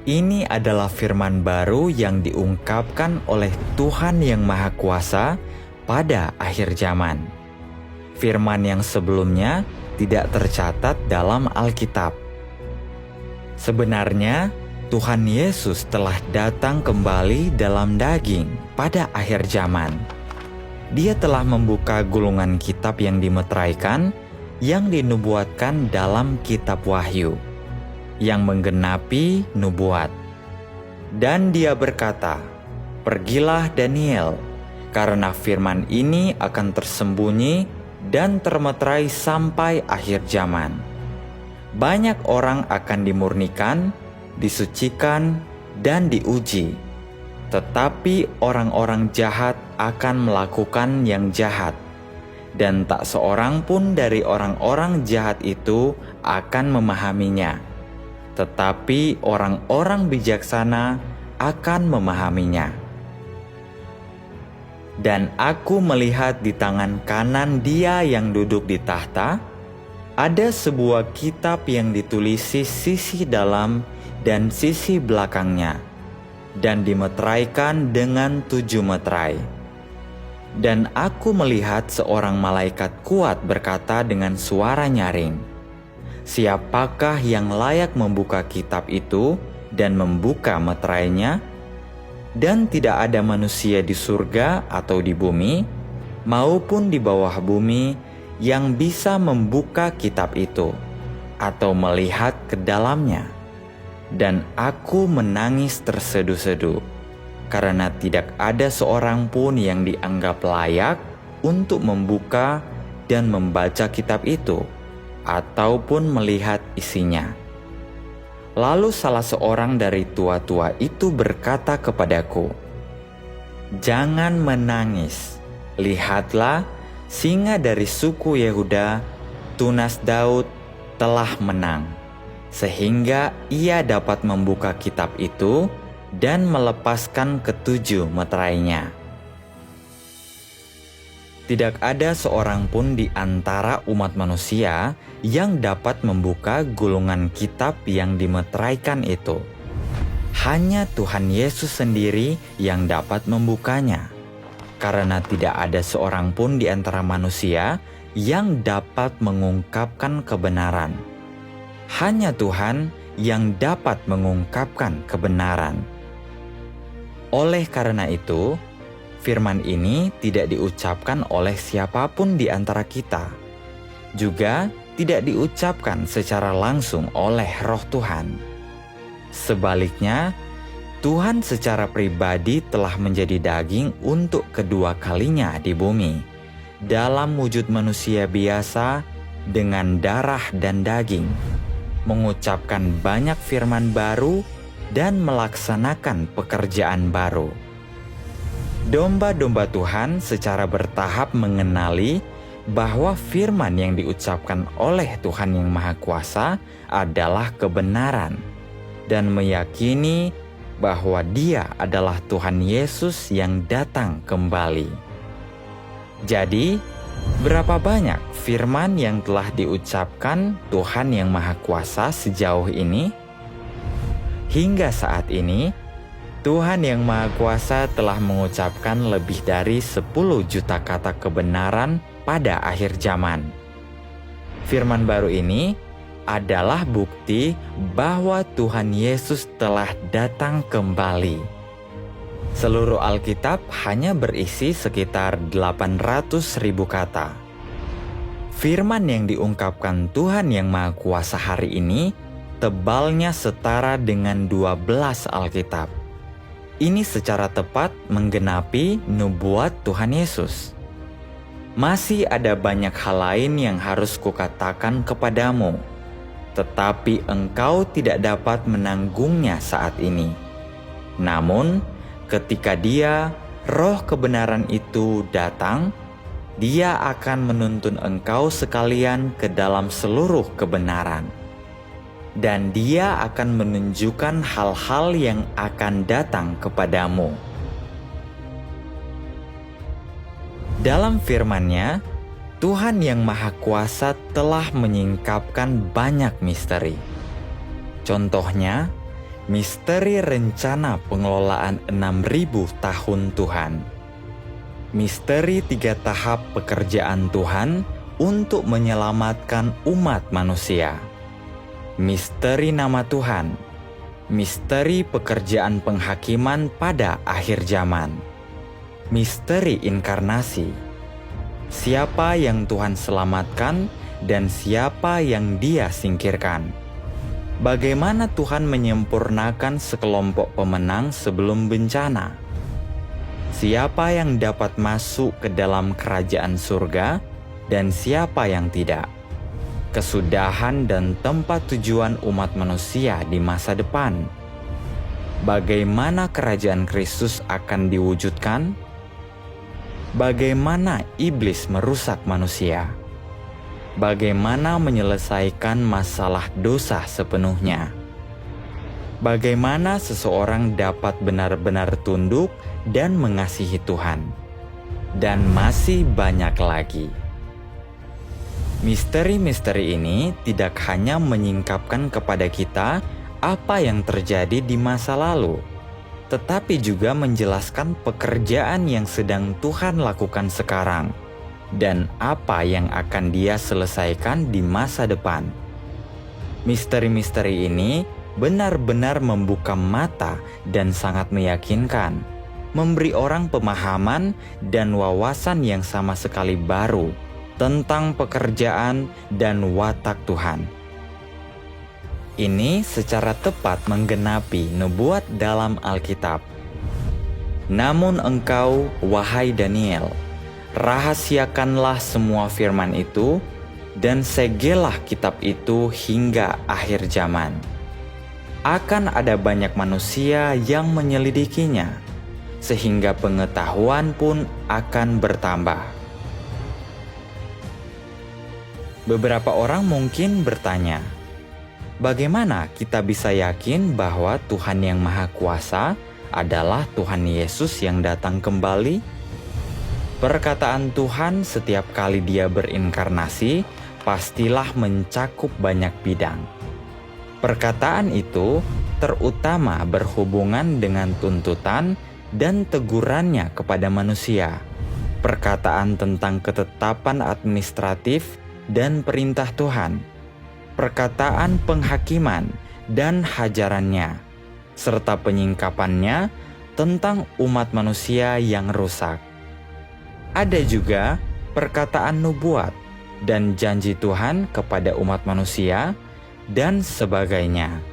Ini adalah firman baru yang diungkapkan oleh Tuhan yang Maha Kuasa pada akhir zaman. Firman yang sebelumnya tidak tercatat dalam Alkitab. Sebenarnya, Tuhan Yesus telah datang kembali dalam daging pada akhir zaman. Dia telah membuka gulungan kitab yang dimeteraikan, yang dinubuatkan dalam kitab Wahyu, yang menggenapi nubuat. Dan dia berkata, "Pergilah Daniel, karena firman ini akan tersembunyi dan termeterai sampai akhir zaman. Banyak orang akan dimurnikan, disucikan, dan diuji. Tetapi orang-orang jahat akan melakukan yang jahat, dan tak seorang pun dari orang-orang jahat itu akan memahaminya. Tetapi orang-orang bijaksana akan memahaminya. Dan aku melihat di tangan kanan Dia yang duduk di tahta, ada sebuah kitab yang ditulisi sisi dalam dan sisi belakangnya, dan dimeteraikan dengan 7 meterai. Dan aku melihat seorang malaikat kuat berkata dengan suara nyaring, "Siapakah yang layak membuka kitab itu dan membuka meterainya?" Dan tidak ada manusia di surga atau di bumi, maupun di bawah bumi, yang bisa membuka kitab itu, atau melihat ke dalamnya. dan aku menangis terseduh-seduh, karena tidak ada seorang pun yang dianggap layak untuk membuka dan membaca kitab itu, ataupun melihat isinya. Lalu salah seorang dari tua-tua itu berkata kepadaku, "Jangan menangis, lihatlah, singa dari suku Yehuda, tunas Daud, telah menang, sehingga ia dapat membuka kitab itu dan melepaskan ketujuh meterainya." Tidak ada seorang pun di antara umat manusia yang dapat membuka gulungan kitab yang dimeteraikan itu. Hanya Tuhan Yesus sendiri yang dapat membukanya, karena tidak ada seorang pun di antara manusia yang dapat mengungkapkan kebenaran. Hanya Tuhan yang dapat mengungkapkan kebenaran. Oleh karena itu, firman ini tidak diucapkan oleh siapapun di antara kita, juga tidak diucapkan secara langsung oleh Roh Tuhan. Sebaliknya, Tuhan secara pribadi telah menjadi daging untuk kedua kalinya di bumi, dalam wujud manusia biasa dengan darah dan daging, mengucapkan banyak firman baru dan melaksanakan pekerjaan baru. Domba-domba Tuhan secara bertahap mengenali bahwa firman yang diucapkan oleh Tuhan yang Maha Kuasa adalah kebenaran, dan meyakini bahwa Dia adalah Tuhan Yesus yang datang kembali. Jadi, berapa banyak firman yang telah diucapkan Tuhan yang Maha Kuasa sejauh ini? Hingga saat ini, Tuhan yang Maha Kuasa telah mengucapkan lebih dari 10 juta kata kebenaran pada akhir zaman. Firman baru ini adalah bukti bahwa Tuhan Yesus telah datang kembali. Seluruh Alkitab hanya berisi sekitar 800.000 kata. Firman yang diungkapkan Tuhan yang Maha Kuasa hari ini tebalnya setara dengan 12 Alkitab. Ini secara tepat menggenapi nubuat Tuhan Yesus. Masih ada banyak hal lain yang harus kukatakan kepadamu, tetapi engkau tidak dapat menanggungnya saat ini. Namun, ketika Dia, Roh kebenaran itu datang, Dia akan menuntun engkau sekalian ke dalam seluruh kebenaran. Dan Dia akan menunjukkan hal-hal yang akan datang kepadamu. Dalam firman-Nya, Tuhan yang Maha Kuasa telah menyingkapkan banyak misteri. Contohnya, misteri rencana pengelolaan 6.000 tahun Tuhan. Misteri 3 tahap pekerjaan Tuhan untuk menyelamatkan umat manusia. Misteri nama Tuhan, misteri pekerjaan penghakiman pada akhir zaman, misteri inkarnasi, siapa yang Tuhan selamatkan dan siapa yang Dia singkirkan, bagaimana Tuhan menyempurnakan sekelompok pemenang sebelum bencana, siapa yang dapat masuk ke dalam kerajaan surga dan siapa yang tidak, kesudahan dan tempat tujuan umat manusia di masa depan, bagaimana kerajaan Kristus akan diwujudkan, bagaimana iblis merusak manusia, bagaimana menyelesaikan masalah dosa sepenuhnya, bagaimana seseorang dapat benar-benar tunduk dan mengasihi Tuhan, dan masih banyak lagi. Misteri-misteri ini tidak hanya menyingkapkan kepada kita apa yang terjadi di masa lalu, tetapi juga menjelaskan pekerjaan yang sedang Tuhan lakukan sekarang dan apa yang akan Dia selesaikan di masa depan. Misteri-misteri ini benar-benar membuka mata dan sangat meyakinkan, memberi orang pemahaman dan wawasan yang sama sekali baru tentang pekerjaan dan watak Tuhan. Ini secara tepat menggenapi nubuat dalam Alkitab. Namun engkau, wahai Daniel, rahasiakanlah semua firman itu dan segelah kitab itu hingga akhir zaman. Akan ada banyak manusia yang menyelidikinya, sehingga pengetahuan pun akan bertambah. Beberapa orang mungkin bertanya, bagaimana kita bisa yakin bahwa Tuhan yang Maha Kuasa adalah Tuhan Yesus yang datang kembali? Perkataan Tuhan setiap kali Dia berinkarnasi pastilah mencakup banyak bidang. Perkataan itu terutama berhubungan dengan tuntutan dan tegurannya kepada manusia, perkataan tentang ketetapan administratif dan perintah Tuhan, perkataan penghakiman dan hajarannya, serta penyingkapannya tentang umat manusia yang rusak. Ada juga perkataan nubuat dan janji Tuhan kepada umat manusia dan sebagainya.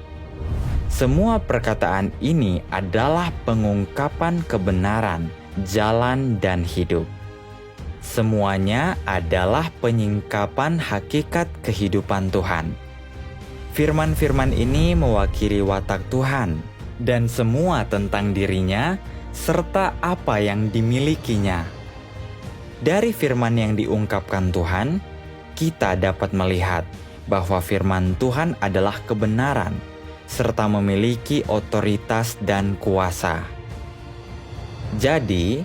Semua perkataan ini adalah pengungkapan kebenaran, jalan, dan hidup. Semuanya adalah penyingkapan hakikat kehidupan Tuhan. Firman-firman ini mewakili watak Tuhan dan semua tentang dirinya serta apa yang dimilikinya. Dari firman yang diungkapkan Tuhan, kita dapat melihat bahwa firman Tuhan adalah kebenaran serta memiliki otoritas dan kuasa. Jadi,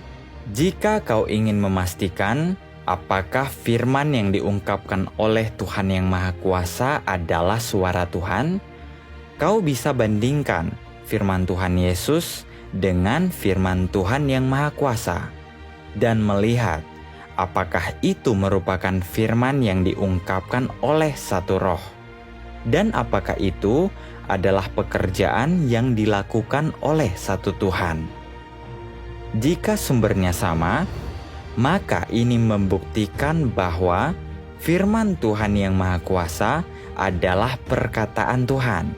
jika kau ingin memastikan apakah firman yang diungkapkan oleh Tuhan yang Maha Kuasa adalah suara Tuhan, kau bisa bandingkan firman Tuhan Yesus dengan firman Tuhan yang Maha Kuasa dan melihat apakah itu merupakan firman yang diungkapkan oleh satu roh, dan apakah itu adalah pekerjaan yang dilakukan oleh satu Tuhan. Jika sumbernya sama, maka ini membuktikan bahwa firman Tuhan yang Maha Kuasa adalah perkataan Tuhan,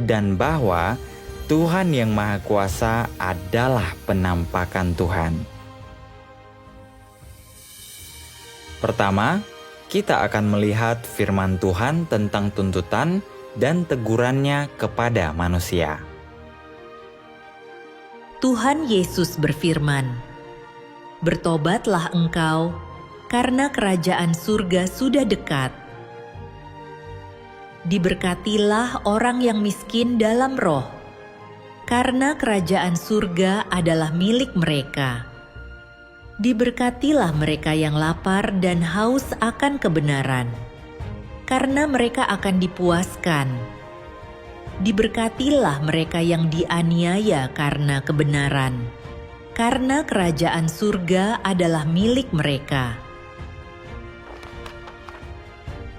dan bahwa Tuhan yang Maha Kuasa adalah penampakan Tuhan. Pertama, kita akan melihat firman Tuhan tentang tuntutan dan tegurannya kepada manusia. Tuhan Yesus berfirman, "Bertobatlah engkau, karena kerajaan surga sudah dekat. Diberkatilah orang yang miskin dalam roh, karena kerajaan surga adalah milik mereka. Diberkatilah mereka yang lapar dan haus akan kebenaran, karena mereka akan dipuaskan. Diberkatilah mereka yang dianiaya karena kebenaran, karena kerajaan surga adalah milik mereka."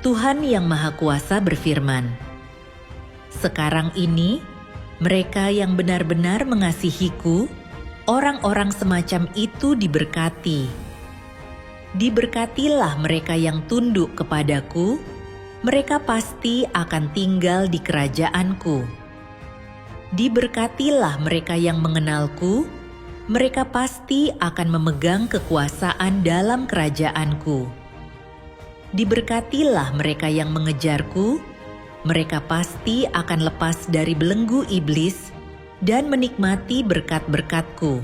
Tuhan yang Maha Kuasa berfirman, "Sekarang ini, mereka yang benar-benar mengasihiku, orang-orang semacam itu diberkati. Diberkatilah mereka yang tunduk kepadaku, mereka pasti akan tinggal di kerajaanku. Diberkatilah mereka yang mengenalku, mereka pasti akan memegang kekuasaan dalam kerajaanku. Diberkatilah mereka yang mengejarku, mereka pasti akan lepas dari belenggu iblis dan menikmati berkat-berkat-Ku.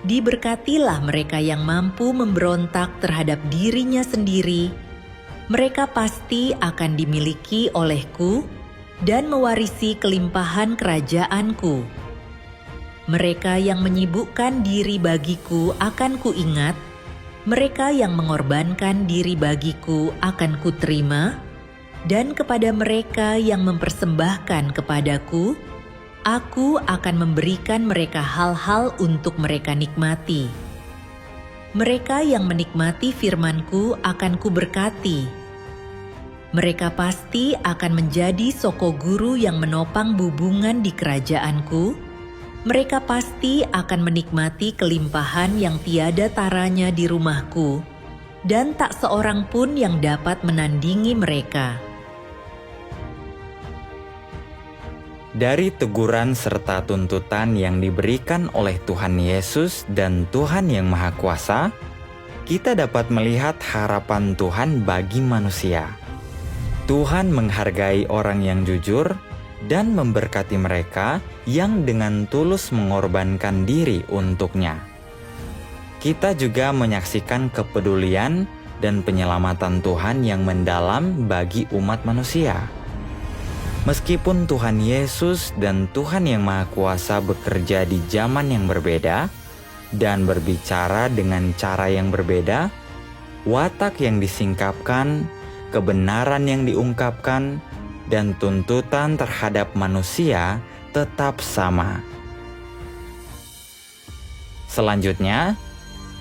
Diberkatilah mereka yang mampu memberontak terhadap dirinya sendiri, mereka pasti akan dimiliki olehku dan mewarisi kelimpahan kerajaanku. Mereka yang menyibukkan diri bagiku akan kuingat, mereka yang mengorbankan diri bagiku akan kuterima, dan kepada mereka yang mempersembahkan kepadaku, aku akan memberikan mereka hal-hal untuk mereka nikmati. Mereka yang menikmati firman-Ku akan kuberkati. Mereka pasti akan menjadi soko guru yang menopang bubungan di kerajaan-Ku. Mereka pasti akan menikmati kelimpahan yang tiada taranya di rumahku, dan tak seorang pun yang dapat menandingi mereka. Dari teguran serta tuntutan yang diberikan oleh Tuhan Yesus dan Tuhan yang Maha Kuasa, kita dapat melihat harapan Tuhan bagi manusia. Tuhan menghargai orang yang jujur dan memberkati mereka yang dengan tulus mengorbankan diri untuknya. Kita juga menyaksikan kepedulian dan penyelamatan Tuhan yang mendalam bagi umat manusia. Meskipun Tuhan Yesus dan Tuhan yang Maha Kuasa bekerja di zaman yang berbeda dan berbicara dengan cara yang berbeda, watak yang disingkapkan, kebenaran yang diungkapkan, dan tuntutan terhadap manusia tetap sama. Selanjutnya,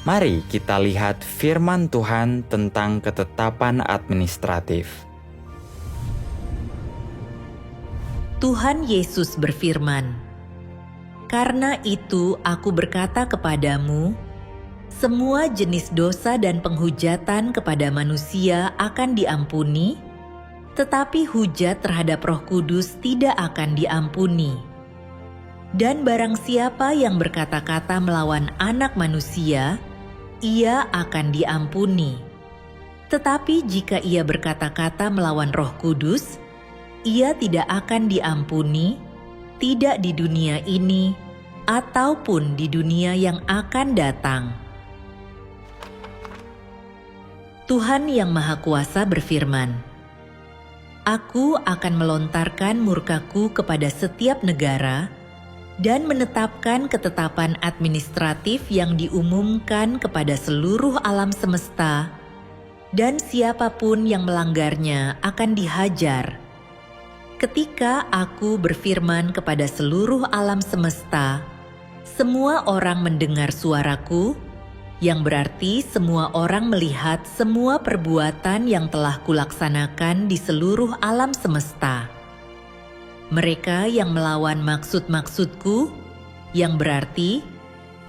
mari kita lihat firman Tuhan tentang ketetapan administratif. Tuhan Yesus berfirman, "Karena itu aku berkata kepadamu, semua jenis dosa dan penghujatan kepada manusia akan diampuni, tetapi hujat terhadap Roh Kudus tidak akan diampuni. Dan barang siapa yang berkata-kata melawan Anak Manusia, ia akan diampuni. Tetapi jika ia berkata-kata melawan Roh Kudus, ia tidak akan diampuni, tidak di dunia ini, ataupun di dunia yang akan datang." Tuhan yang Maha Kuasa berfirman, "Aku akan melontarkan murkaku kepada setiap negara dan menetapkan ketetapan administratif yang diumumkan kepada seluruh alam semesta, dan siapapun yang melanggarnya akan dihajar. Ketika aku berfirman kepada seluruh alam semesta, semua orang mendengar suaraku, yang berarti semua orang melihat semua perbuatan yang telah kulaksanakan di seluruh alam semesta. Mereka yang melawan maksud-maksudku, yang berarti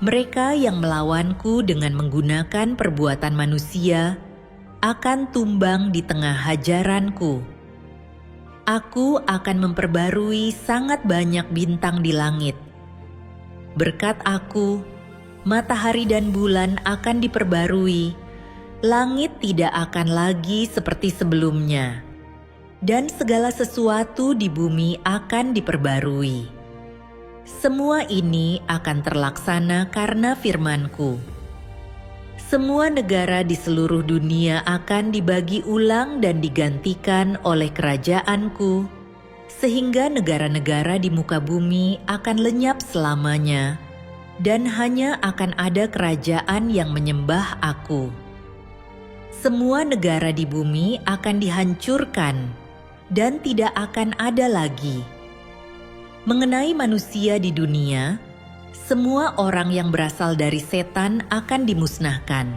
mereka yang melawanku dengan menggunakan perbuatan manusia, akan tumbang di tengah hajaranku. Aku akan memperbarui sangat banyak bintang di langit. Berkat aku, matahari dan bulan akan diperbarui, langit tidak akan lagi seperti sebelumnya, dan segala sesuatu di bumi akan diperbarui. Semua ini akan terlaksana karena firman-Ku. Semua negara di seluruh dunia akan dibagi ulang dan digantikan oleh kerajaan-Ku, sehingga negara-negara di muka bumi akan lenyap selamanya, dan hanya akan ada kerajaan yang menyembah Aku. Semua negara di bumi akan dihancurkan, dan tidak akan ada lagi. Mengenai manusia di dunia, semua orang yang berasal dari setan akan dimusnahkan.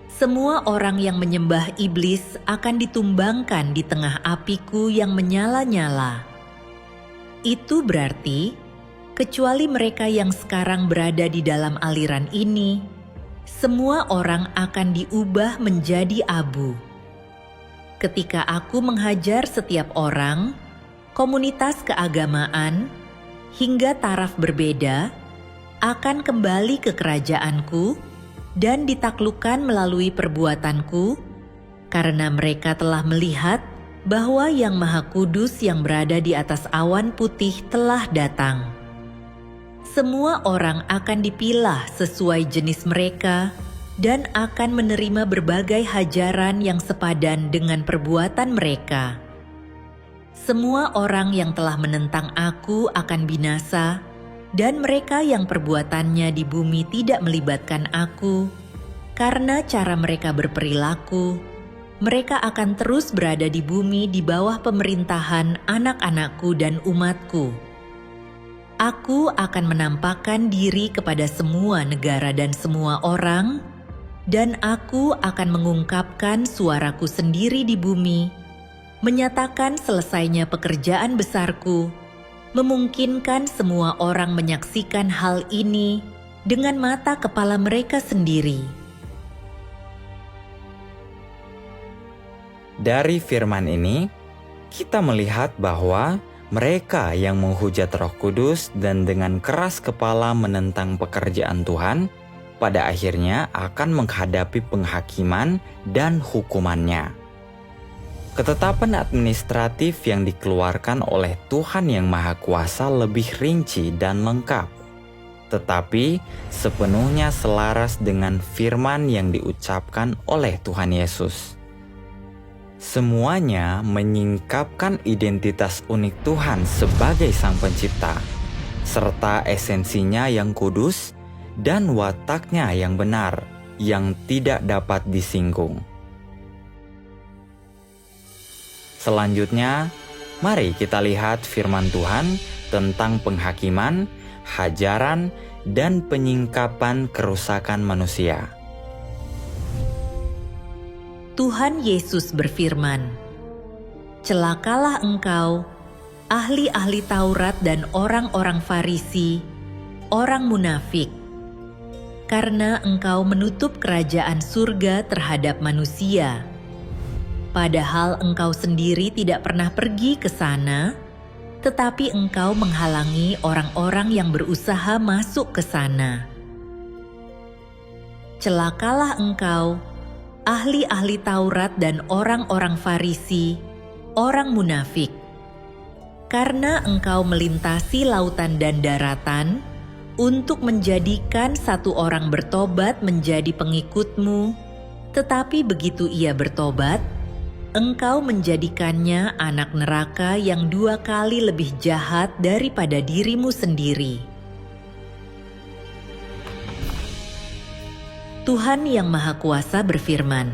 Semua orang yang menyembah iblis akan ditumbangkan di tengah api-Ku yang menyala-nyala. Itu berarti, kecuali mereka yang sekarang berada di dalam aliran ini, semua orang akan diubah menjadi abu. Ketika Aku menghajar setiap orang, komunitas keagamaan, hingga taraf berbeda, akan kembali ke kerajaan-Ku dan ditaklukkan melalui perbuatan-Ku, karena mereka telah melihat bahwa Yang Maha Kudus yang berada di atas awan putih telah datang. Semua orang akan dipilah sesuai jenis mereka dan akan menerima berbagai hajaran yang sepadan dengan perbuatan mereka. Semua orang yang telah menentang Aku akan binasa, dan mereka yang perbuatannya di bumi tidak melibatkan Aku, karena cara mereka berperilaku, mereka akan terus berada di bumi di bawah pemerintahan anak-anak-Ku dan umat-Ku. Aku akan menampakkan diri kepada semua negara dan semua orang, dan Aku akan mengungkapkan suara-Ku sendiri di bumi, menyatakan selesainya pekerjaan besar-Ku, memungkinkan semua orang menyaksikan hal ini dengan mata kepala mereka sendiri. Dari firman ini, kita melihat bahwa Mereka yang menghujat Roh Kudus dan dengan keras kepala menentang pekerjaan Tuhan, pada akhirnya akan menghadapi penghakiman dan hukumannya. Ketetapan administratif yang dikeluarkan oleh Tuhan Yang Maha Kuasa lebih rinci dan lengkap, tetapi sepenuhnya selaras dengan firman yang diucapkan oleh Tuhan Yesus. Semuanya menyingkapkan identitas unik Tuhan sebagai Sang Pencipta, serta esensinya yang kudus dan wataknya yang benar, yang tidak dapat disinggung. Selanjutnya, mari kita lihat firman Tuhan tentang penghakiman, hajaran, dan penyingkapan kerusakan manusia. Tuhan Yesus berfirman, "Celakalah engkau, ahli-ahli Taurat dan orang-orang Farisi, orang munafik, karena engkau menutup kerajaan surga terhadap manusia. Padahal engkau sendiri tidak pernah pergi ke sana, tetapi engkau menghalangi orang-orang yang berusaha masuk ke sana. Celakalah engkau, ahli-ahli Taurat dan orang-orang Farisi, orang munafik, karena engkau melintasi lautan dan daratan untuk menjadikan satu orang bertobat menjadi pengikutmu, tetapi begitu ia bertobat, engkau menjadikannya anak neraka yang 2 kali lebih jahat daripada dirimu sendiri." Tuhan Yang Maha Kuasa berfirman,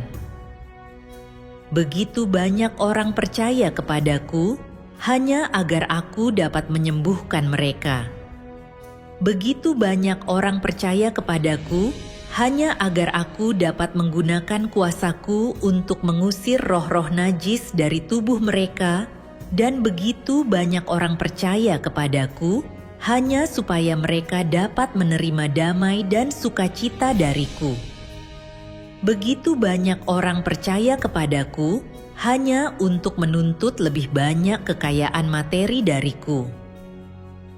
"Begitu banyak orang percaya kepadaku, hanya agar aku dapat menyembuhkan mereka. Begitu banyak orang percaya kepadaku, hanya agar aku dapat menggunakan kuasaku untuk mengusir roh-roh najis dari tubuh mereka, dan begitu banyak orang percaya kepadaku, hanya supaya mereka dapat menerima damai dan sukacita dariku. Begitu banyak orang percaya kepadaku, hanya untuk menuntut lebih banyak kekayaan materi dariku.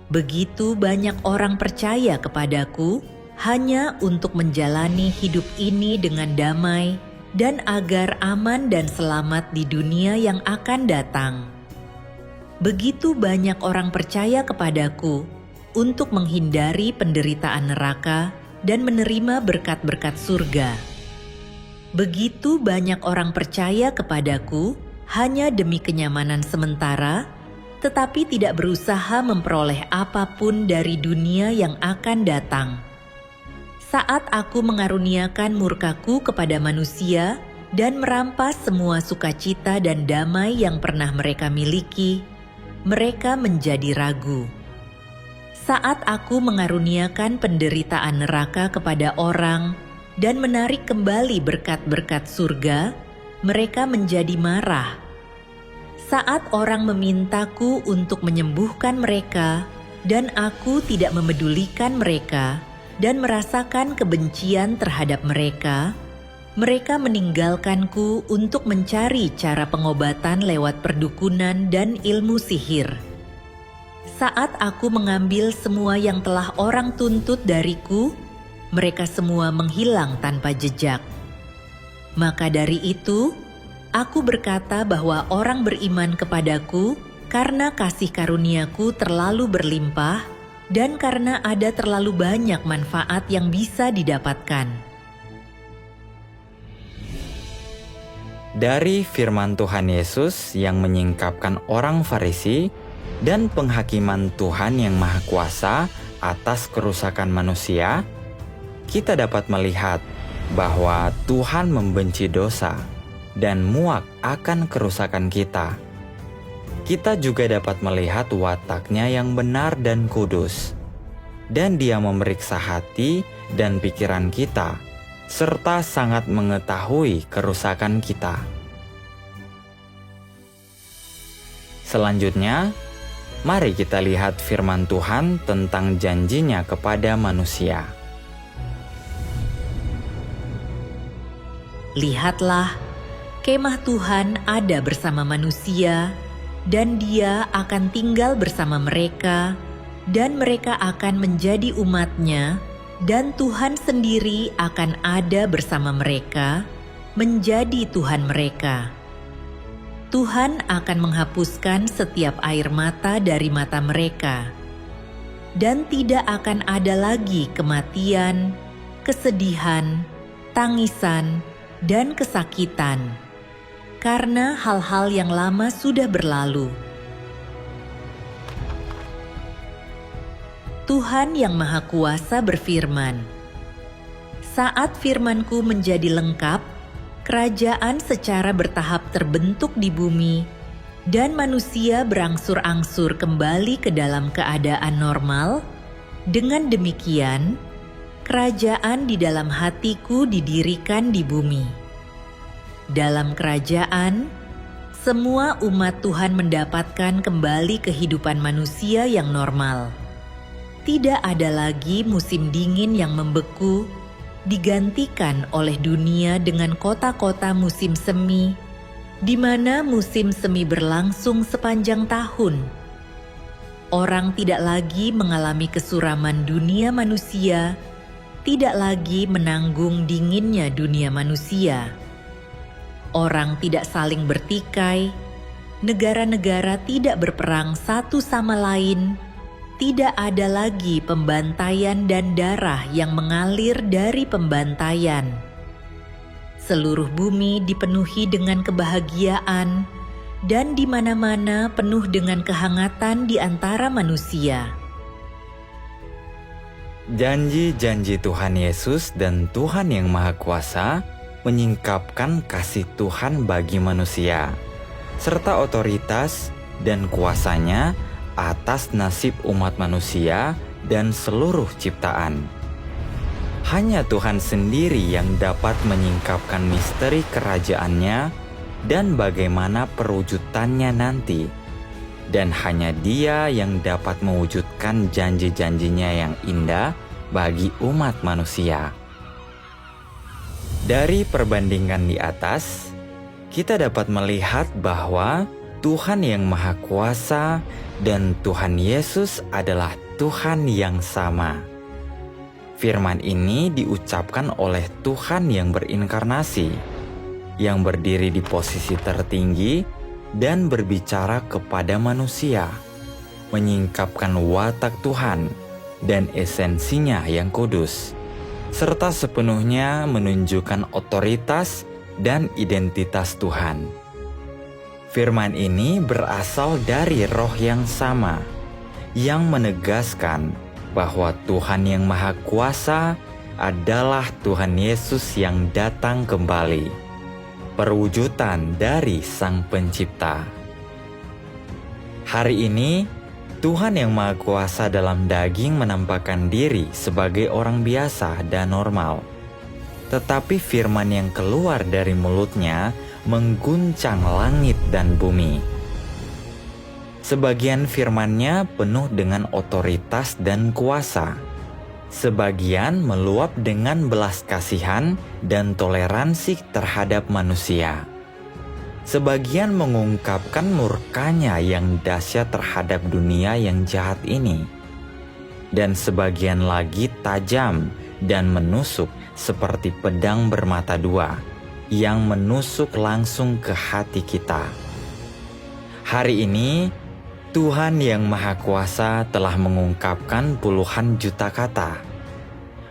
Begitu banyak orang percaya kepadaku, hanya untuk menjalani hidup ini dengan damai dan agar aman dan selamat di dunia yang akan datang. Begitu banyak orang percaya kepadaku untuk menghindari penderitaan neraka dan menerima berkat-berkat surga. Begitu banyak orang percaya kepadaku hanya demi kenyamanan sementara, tetapi tidak berusaha memperoleh apapun dari dunia yang akan datang. Saat aku mengaruniakan murkaku kepada manusia dan merampas semua sukacita dan damai yang pernah mereka miliki, mereka menjadi ragu. Saat aku mengaruniakan penderitaan neraka kepada orang dan menarik kembali berkat-berkat surga, mereka menjadi marah. Saat orang memintaku untuk menyembuhkan mereka dan aku tidak memedulikan mereka dan merasakan kebencian terhadap mereka, mereka meninggalkanku untuk mencari cara pengobatan lewat perdukunan dan ilmu sihir. Saat aku mengambil semua yang telah orang tuntut dariku, mereka semua menghilang tanpa jejak. Maka dari itu, aku berkata bahwa orang beriman kepadaku karena kasih karuniaku terlalu berlimpah dan karena ada terlalu banyak manfaat yang bisa didapatkan. Dari firman Tuhan Yesus yang menyingkapkan orang Farisi dan penghakiman Tuhan yang Maha Kuasa atas kerusakan manusia, kita dapat melihat bahwa Tuhan membenci dosa dan muak akan kerusakan kita. Kita juga dapat melihat wataknya yang benar dan kudus, dan Dia memeriksa hati dan pikiran kita, serta sangat mengetahui kerusakan kita. Selanjutnya, mari kita lihat firman Tuhan tentang janjinya kepada manusia. Lihatlah, kemah Tuhan ada bersama manusia, dan Dia akan tinggal bersama mereka, dan mereka akan menjadi umat-Nya, dan Tuhan sendiri akan ada bersama mereka, menjadi Tuhan mereka. Tuhan akan menghapuskan setiap air mata dari mata mereka, dan tidak akan ada lagi kematian, kesedihan, tangisan, dan kesakitan, karena hal-hal yang lama sudah berlalu. Tuhan yang Maha Kuasa berfirman, "Saat firman-Ku menjadi lengkap, kerajaan secara bertahap terbentuk di bumi, dan manusia berangsur-angsur kembali ke dalam keadaan normal. Dengan demikian, kerajaan di dalam hatiku didirikan di bumi. Dalam kerajaan, semua umat Tuhan mendapatkan kembali kehidupan manusia yang normal. Tidak ada lagi musim dingin yang membeku, digantikan oleh dunia dengan kota-kota musim semi, di mana musim semi berlangsung sepanjang tahun. Orang tidak lagi mengalami kesuraman dunia manusia, tidak lagi menanggung dinginnya dunia manusia. Orang tidak saling bertikai, negara-negara tidak berperang satu sama lain, tidak ada lagi pembantaian dan darah yang mengalir dari pembantaian. Seluruh bumi dipenuhi dengan kebahagiaan, dan di mana-mana penuh dengan kehangatan di antara manusia." Janji-janji Tuhan Yesus dan Tuhan yang Maha Kuasa menyingkapkan kasih Tuhan bagi manusia, serta otoritas dan kuasanya atas nasib umat manusia dan seluruh ciptaan. Hanya Tuhan sendiri yang dapat menyingkapkan misteri kerajaannya dan bagaimana perwujudannya nanti. Dan hanya Dia yang dapat mewujudkan janji-janjinya yang indah bagi umat manusia. Dari perbandingan di atas, kita dapat melihat bahwa Tuhan yang Maha Kuasa dan Tuhan Yesus adalah Tuhan yang sama. Firman ini diucapkan oleh Tuhan yang berinkarnasi, yang berdiri di posisi tertinggi dan berbicara kepada manusia, menyingkapkan watak Tuhan dan esensinya yang kudus, serta sepenuhnya menunjukkan otoritas dan identitas Tuhan. Firman ini berasal dari Roh yang sama, yang menegaskan bahwa Tuhan yang Maha Kuasa adalah Tuhan Yesus yang datang kembali, perwujudan dari Sang Pencipta. Hari ini, Tuhan yang Maha Kuasa dalam daging menampakkan diri sebagai orang biasa dan normal. Tetapi firman yang keluar dari mulutnya mengguncang langit dan bumi. Sebagian firman-Nya penuh dengan otoritas dan kuasa. Sebagian meluap dengan belas kasihan dan toleransi terhadap manusia. Sebagian mengungkapkan murka-Nya yang dahsyat terhadap dunia yang jahat ini. Dan sebagian lagi tajam dan menusuk seperti pedang bermata dua, yang menusuk langsung ke hati kita. Hari ini, Tuhan yang Maha Kuasa telah mengungkapkan puluhan juta kata.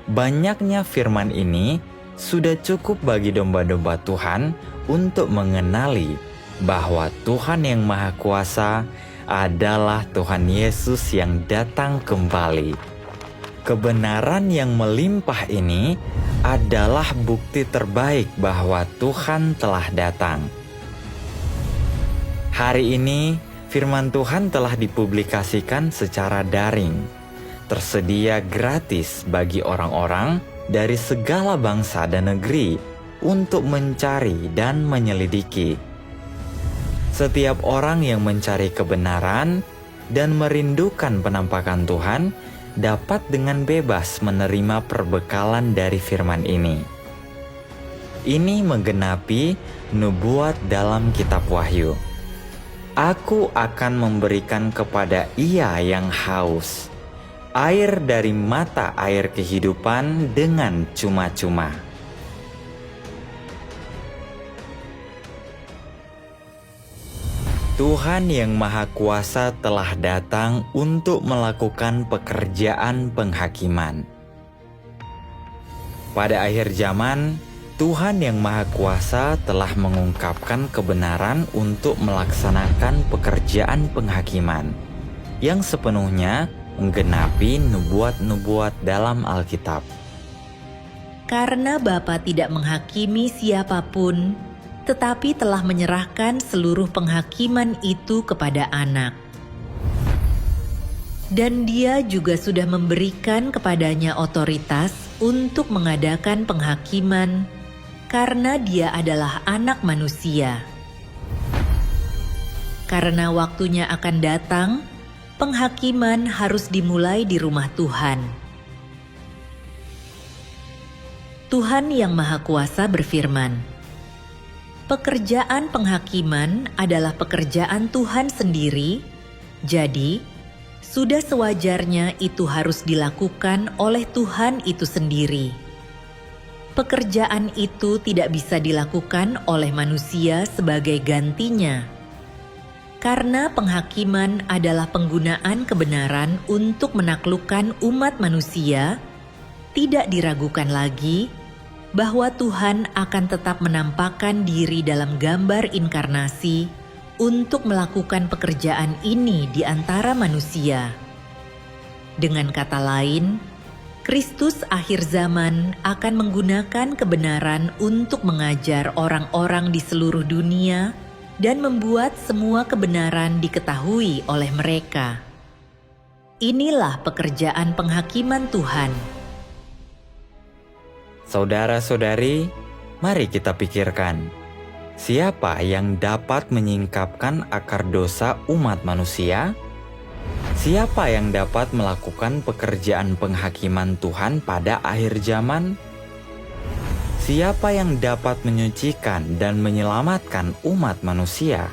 Banyaknya firman ini sudah cukup bagi domba-domba Tuhan untuk mengenali bahwa Tuhan yang Maha Kuasa adalah Tuhan Yesus yang datang kembali. Kebenaran yang melimpah ini adalah bukti terbaik bahwa Tuhan telah datang. Hari ini, firman Tuhan telah dipublikasikan secara daring, tersedia gratis bagi orang-orang dari segala bangsa dan negeri untuk mencari dan menyelidiki. Setiap orang yang mencari kebenaran dan merindukan penampakan Tuhan dapat dengan bebas menerima perbekalan dari firman ini. Ini menggenapi nubuat dalam kitab Wahyu. Aku akan memberikan kepada ia yang haus air dari mata air kehidupan dengan cuma-cuma. Tuhan yang Maha Kuasa telah datang untuk melakukan pekerjaan penghakiman. Pada akhir zaman, Tuhan yang Maha Kuasa telah mengungkapkan kebenaran untuk melaksanakan pekerjaan penghakiman yang sepenuhnya menggenapi nubuat-nubuat dalam Alkitab. Karena Bapa tidak menghakimi siapapun, tetapi telah menyerahkan seluruh penghakiman itu kepada Anak. Dan Dia juga sudah memberikan kepadanya otoritas untuk mengadakan penghakiman, karena Dia adalah Anak Manusia. Karena waktunya akan datang, penghakiman harus dimulai di rumah Tuhan. Tuhan yang Maha Kuasa berfirman, "Pekerjaan penghakiman adalah pekerjaan Tuhan sendiri, jadi sudah sewajarnya itu harus dilakukan oleh Tuhan itu sendiri. Pekerjaan itu tidak bisa dilakukan oleh manusia sebagai gantinya, karena penghakiman adalah penggunaan kebenaran untuk menaklukkan umat manusia. Tidak diragukan lagi bahwa Tuhan akan tetap menampakkan diri dalam gambar inkarnasi untuk melakukan pekerjaan ini di antara manusia. Dengan kata lain, Kristus akhir zaman akan menggunakan kebenaran untuk mengajar orang-orang di seluruh dunia dan membuat semua kebenaran diketahui oleh mereka. Inilah pekerjaan penghakiman Tuhan." Saudara-saudari, mari kita pikirkan, siapa yang dapat menyingkapkan akar dosa umat manusia? Siapa yang dapat melakukan pekerjaan penghakiman Tuhan pada akhir zaman? Siapa yang dapat menyucikan dan menyelamatkan umat manusia?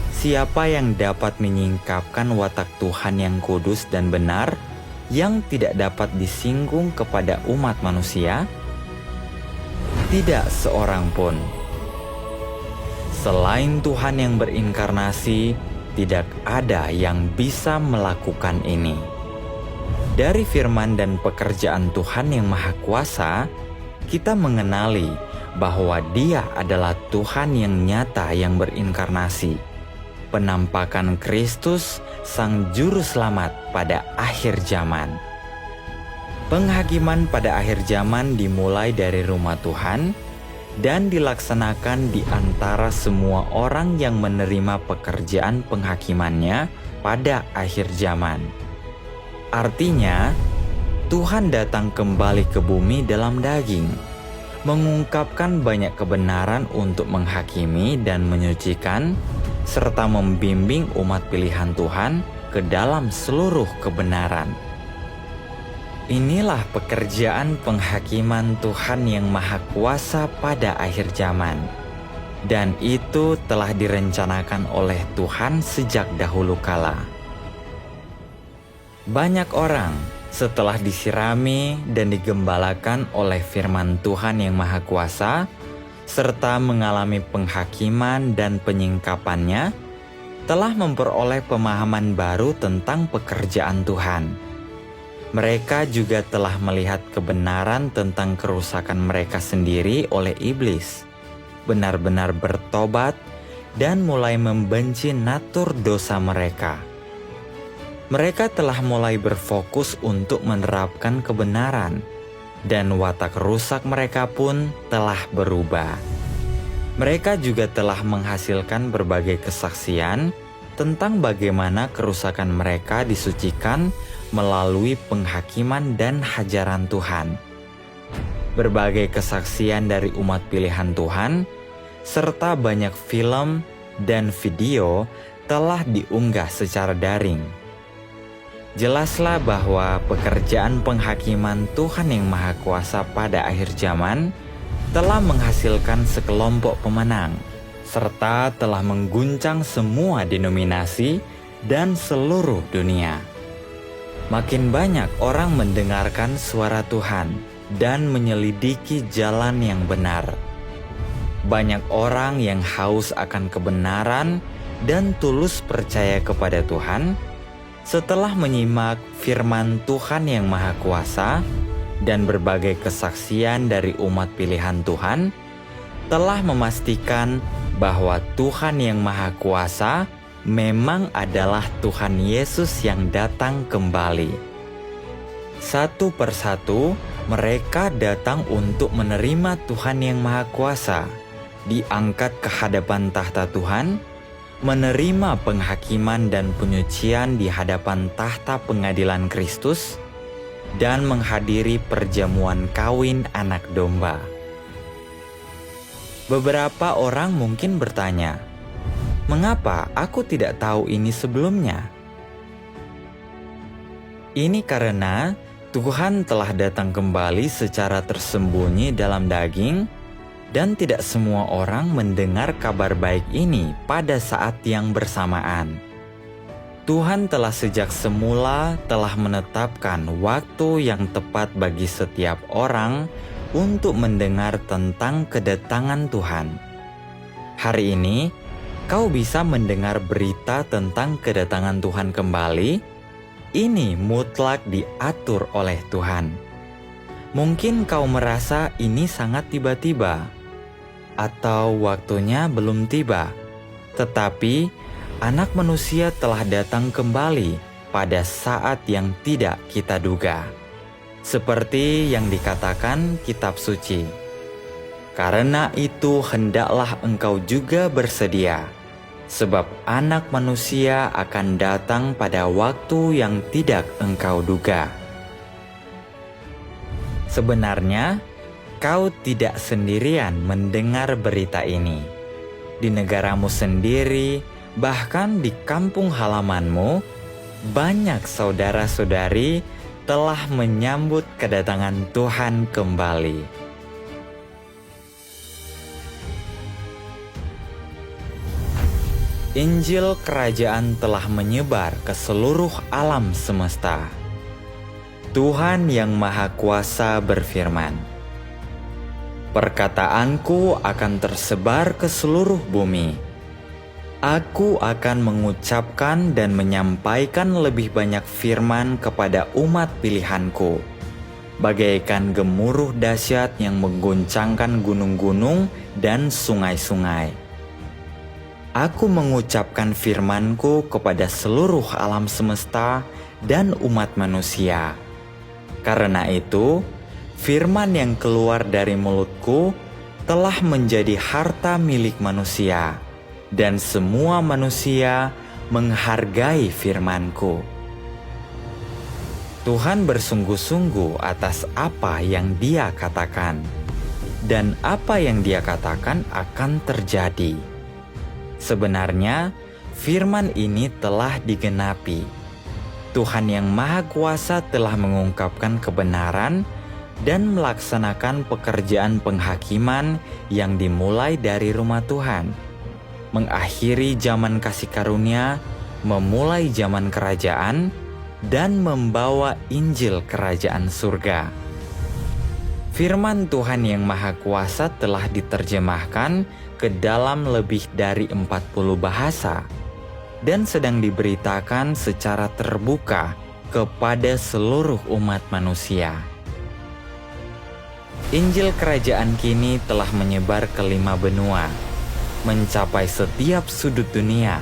Siapa yang dapat menyingkapkan watak Tuhan yang kudus dan benar, yang tidak dapat disinggung kepada umat manusia? Tidak seorang pun. Selain Tuhan yang berinkarnasi, tidak ada yang bisa melakukan ini. Dari firman dan pekerjaan Tuhan yang Maha Kuasa, kita mengenali bahwa Dia adalah Tuhan yang nyata yang berinkarnasi, penampakan Kristus, Sang Juru Selamat pada akhir zaman. Penghakiman pada akhir zaman dimulai dari rumah Tuhan dan dilaksanakan di antara semua orang yang menerima pekerjaan penghakimannya pada akhir zaman. Artinya, Tuhan datang kembali ke bumi dalam daging, mengungkapkan banyak kebenaran untuk menghakimi dan menyucikan, serta membimbing umat pilihan Tuhan ke dalam seluruh kebenaran. Inilah pekerjaan penghakiman Tuhan yang Maha Kuasa pada akhir zaman. Dan itu telah direncanakan oleh Tuhan sejak dahulu kala. Banyak orang setelah disirami dan digembalakan oleh firman Tuhan yang Maha Kuasa, serta mengalami penghakiman dan penyingkapannya, telah memperoleh pemahaman baru tentang pekerjaan Tuhan. Mereka juga telah melihat kebenaran tentang kerusakan mereka sendiri oleh iblis, benar-benar bertobat dan mulai membenci natur dosa mereka. Mereka telah mulai berfokus untuk menerapkan kebenaran, dan watak rusak mereka pun telah berubah. Mereka juga telah menghasilkan berbagai kesaksian tentang bagaimana kerusakan mereka disucikan melalui penghakiman dan hajaran Tuhan. Berbagai kesaksian dari umat pilihan Tuhan, serta banyak film dan video telah diunggah secara daring. Jelaslah bahwa pekerjaan penghakiman Tuhan yang Maha Kuasa pada akhir zaman telah menghasilkan sekelompok pemenang, serta telah mengguncang semua denominasi dan seluruh dunia. Makin banyak orang mendengarkan suara Tuhan dan menyelidiki jalan yang benar. Banyak orang yang haus akan kebenaran dan tulus percaya kepada Tuhan setelah menyimak firman Tuhan yang Maha Kuasa dan berbagai kesaksian dari umat pilihan Tuhan, telah memastikan bahwa Tuhan yang Maha Kuasa memang adalah Tuhan Yesus yang datang kembali. Satu persatu mereka datang untuk menerima Tuhan yang Maha Kuasa, diangkat ke hadapan tahta Tuhan, menerima penghakiman dan penyucian di hadapan tahta pengadilan Kristus, dan menghadiri perjamuan kawin anak domba. Beberapa orang mungkin bertanya, "Mengapa aku tidak tahu ini sebelumnya?" Ini karena Tuhan telah datang kembali secara tersembunyi dalam daging, dan tidak semua orang mendengar kabar baik ini pada saat yang bersamaan. Tuhan telah sejak semula telah menetapkan waktu yang tepat bagi setiap orang untuk mendengar tentang kedatangan Tuhan. Hari ini, kau bisa mendengar berita tentang kedatangan Tuhan kembali. Ini mutlak diatur oleh Tuhan. Mungkin kau merasa ini sangat tiba-tiba, atau waktunya belum tiba. Tetapi Anak Manusia telah datang kembali pada saat yang tidak kita duga. Seperti yang dikatakan kitab suci. Karena itu hendaklah engkau juga bersedia, sebab Anak Manusia akan datang pada waktu yang tidak engkau duga. Sebenarnya, kau tidak sendirian mendengar berita ini. Di negaramu sendiri, bahkan di kampung halamanmu, banyak saudara-saudari telah menyambut kedatangan Tuhan kembali. Injil Kerajaan telah menyebar ke seluruh alam semesta. Tuhan yang Maha Kuasa berfirman, "Perkataanku akan tersebar ke seluruh bumi. Aku akan mengucapkan dan menyampaikan lebih banyak firman kepada umat pilihanku, bagaikan gemuruh dahsyat yang mengguncangkan gunung-gunung dan sungai-sungai. Aku mengucapkan firmanku kepada seluruh alam semesta dan umat manusia. Karena itu, firman yang keluar dari mulutku telah menjadi harta milik manusia, dan semua manusia menghargai firmanku." Tuhan bersungguh-sungguh atas apa yang Dia katakan, dan apa yang Dia katakan akan terjadi. Sebenarnya, firman ini telah digenapi. Tuhan yang Maha Kuasa telah mengungkapkan kebenaran dan melaksanakan pekerjaan penghakiman yang dimulai dari rumah Tuhan, mengakhiri zaman kasih karunia, memulai zaman kerajaan, dan membawa Injil Kerajaan Surga. Firman Tuhan yang Maha Kuasa telah diterjemahkan ke dalam lebih dari 40 bahasa dan sedang diberitakan secara terbuka kepada seluruh umat manusia. Injil Kerajaan kini telah menyebar ke 5 benua, mencapai setiap sudut dunia,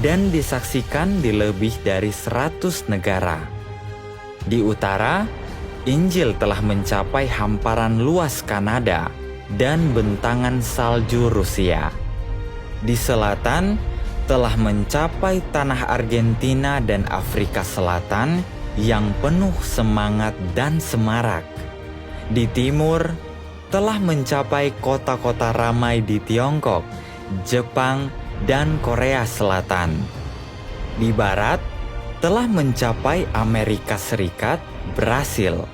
dan disaksikan di lebih dari 100 negara. Di utara, Injil telah mencapai hamparan luas Kanada dan bentangan salju Rusia. Di selatan, telah mencapai tanah Argentina dan Afrika Selatan yang penuh semangat dan semarak. Di timur, telah mencapai kota-kota ramai di Tiongkok, Jepang, dan Korea Selatan. Di barat, telah mencapai Amerika Serikat, Brasil,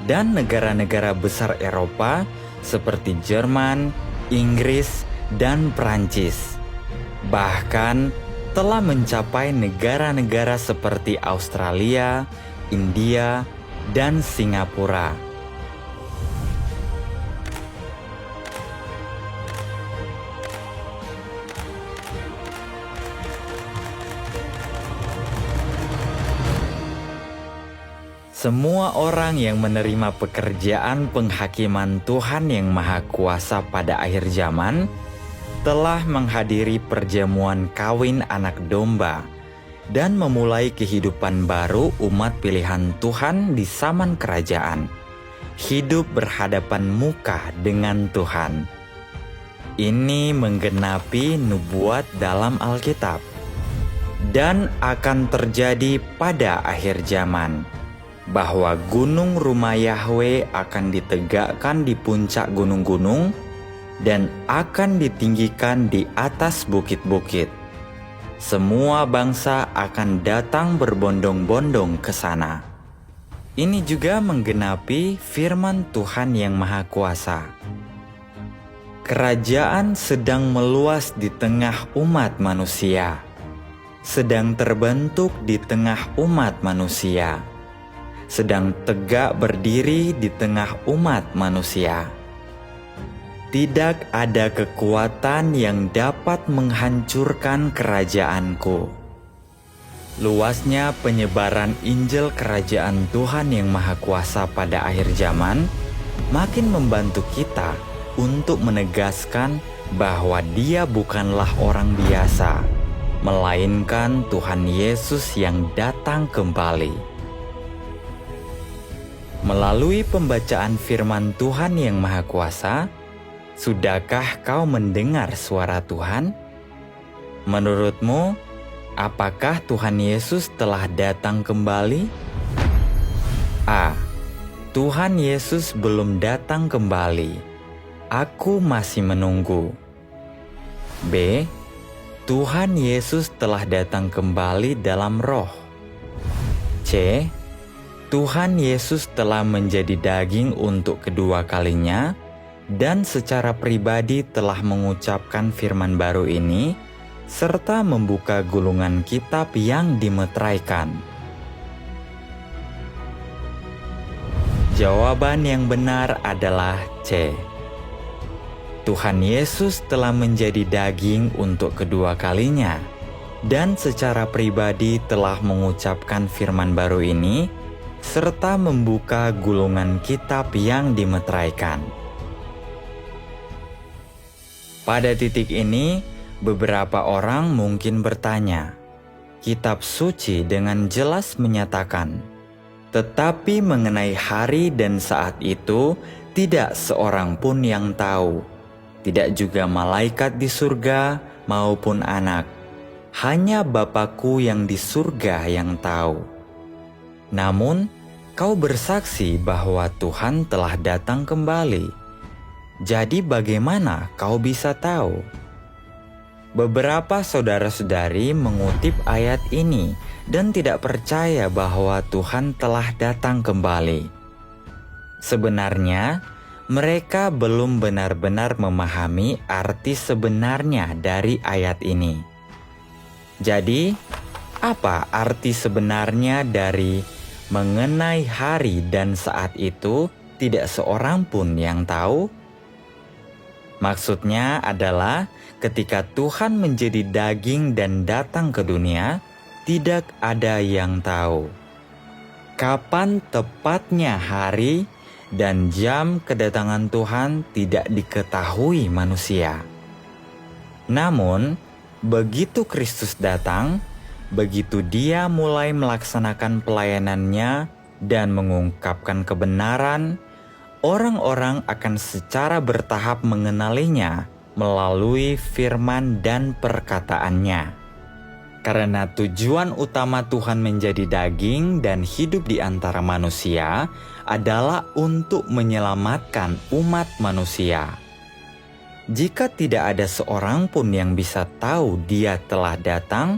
dan negara-negara besar Eropa seperti Jerman, Inggris, dan Prancis. Bahkan telah mencapai negara-negara seperti Australia, India, dan Singapura. Semua orang yang menerima pekerjaan penghakiman Tuhan yang Maha Kuasa pada akhir zaman telah menghadiri perjamuan kawin anak domba dan memulai kehidupan baru umat pilihan Tuhan di zaman kerajaan, hidup berhadapan muka dengan Tuhan. Ini menggenapi nubuat dalam Alkitab dan akan terjadi pada akhir zaman, bahwa gunung rumah Yahwe akan ditegakkan di puncak gunung-gunung dan akan ditinggikan di atas bukit-bukit. Semua bangsa akan datang berbondong-bondong ke sana. Ini juga menggenapi firman Tuhan yang Maha Kuasa. Kerajaan sedang meluas di tengah umat manusia, sedang terbentuk di tengah umat manusia, sedang tegak berdiri di tengah umat manusia. Tidak ada kekuatan yang dapat menghancurkan kerajaanku. Luasnya penyebaran Injil Kerajaan Tuhan yang Maha Kuasa pada akhir zaman makin membantu kita untuk menegaskan bahwa Dia bukanlah orang biasa, melainkan Tuhan Yesus yang datang kembali. Melalui pembacaan firman Tuhan yang Maha Kuasa, sudahkah kau mendengar suara Tuhan? Menurutmu, apakah Tuhan Yesus telah datang kembali? A. Tuhan Yesus belum datang kembali. Aku masih menunggu. B. Tuhan Yesus telah datang kembali dalam roh. C. Tuhan Yesus telah menjadi daging untuk kedua kalinya dan secara pribadi telah mengucapkan firman baru ini serta membuka gulungan kitab yang dimeteraikan. Jawaban yang benar adalah C. Tuhan Yesus telah menjadi daging untuk kedua kalinya dan secara pribadi telah mengucapkan firman baru ini serta membuka gulungan kitab yang dimeteraikan. Pada titik ini, beberapa orang mungkin bertanya, kitab suci dengan jelas menyatakan, tetapi mengenai hari dan saat itu tidak seorang pun yang tahu, tidak juga malaikat di surga maupun anak, hanya Bapa-Ku yang di surga yang tahu. Namun, kau bersaksi bahwa Tuhan telah datang kembali. Jadi bagaimana kau bisa tahu? Beberapa saudara-saudari mengutip ayat ini dan tidak percaya bahwa Tuhan telah datang kembali. Sebenarnya, mereka belum benar-benar memahami arti sebenarnya dari ayat ini. Jadi, apa arti sebenarnya dari mengenai hari dan saat itu tidak seorang pun yang tahu? Maksudnya adalah ketika Tuhan menjadi daging dan datang ke dunia, tidak ada yang tahu kapan tepatnya hari dan jam kedatangan Tuhan tidak diketahui manusia. Namun, begitu Kristus datang, begitu Dia mulai melaksanakan pelayanannya dan mengungkapkan kebenaran, orang-orang akan secara bertahap mengenalinya melalui firman dan perkataannya. Karena tujuan utama Tuhan menjadi daging dan hidup di antara manusia adalah untuk menyelamatkan umat manusia. Jika tidak ada seorang pun yang bisa tahu Dia telah datang,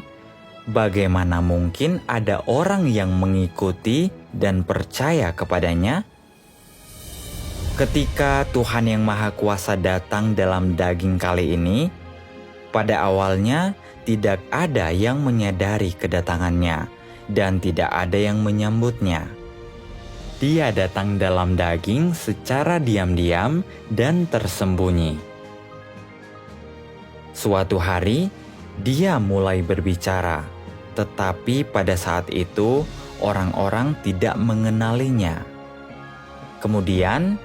bagaimana mungkin ada orang yang mengikuti dan percaya kepadanya? Ketika Tuhan Yang Maha Kuasa datang dalam daging kali ini, pada awalnya tidak ada yang menyadari kedatangannya dan tidak ada yang menyambutnya. Dia datang dalam daging secara diam-diam dan tersembunyi. Suatu hari, dia mulai berbicara, tetapi pada saat itu orang-orang tidak mengenalinya. Kemudian,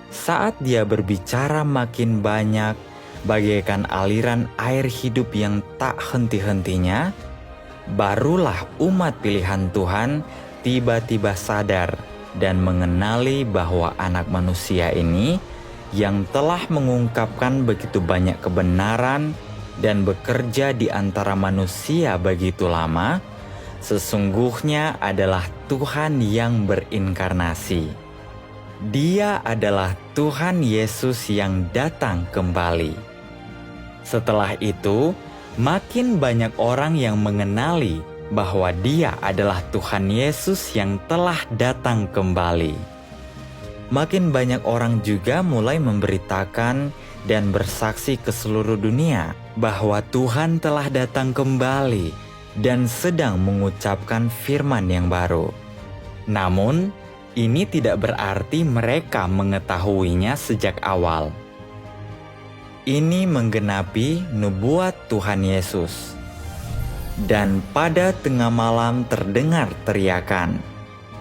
saat dia berbicara makin banyak, bagaikan aliran air hidup yang tak henti-hentinya, barulah umat pilihan Tuhan tiba-tiba sadar dan mengenali bahwa Anak Manusia ini yang telah mengungkapkan begitu banyak kebenaran dan bekerja di antara manusia begitu lama, sesungguhnya adalah Tuhan yang berinkarnasi. Dia adalah Tuhan Yesus yang datang kembali. Setelah itu, makin banyak orang yang mengenali bahwa Dia adalah Tuhan Yesus yang telah datang kembali. Makin banyak orang juga mulai memberitakan dan bersaksi ke seluruh dunia bahwa Tuhan telah datang kembali dan sedang mengucapkan firman yang baru. Namun, ini tidak berarti mereka mengetahuinya sejak awal. Ini menggenapi nubuat Tuhan Yesus. Dan pada tengah malam terdengar teriakan,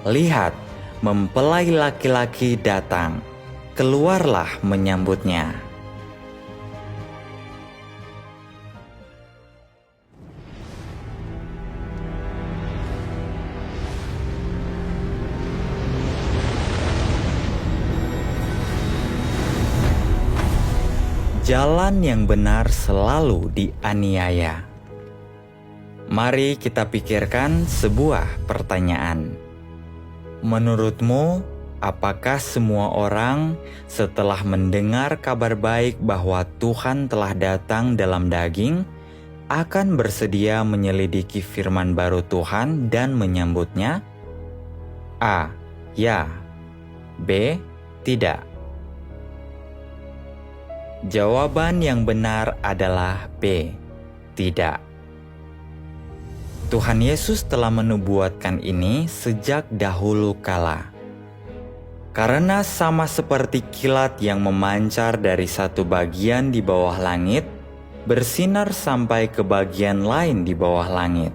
"Lihat, mempelai laki-laki datang, keluarlah menyambutnya." Jalan yang benar selalu dianiaya. Mari kita pikirkan sebuah pertanyaan. Menurutmu, apakah semua orang setelah mendengar kabar baik bahwa Tuhan telah datang dalam daging, akan bersedia menyelidiki firman baru Tuhan dan menyambutnya? A. Ya. B. Tidak. Jawaban yang benar adalah B. Tidak. Tuhan Yesus telah menubuatkan ini sejak dahulu kala. Karena sama seperti kilat yang memancar dari satu bagian di bawah langit, bersinar sampai ke bagian lain di bawah langit.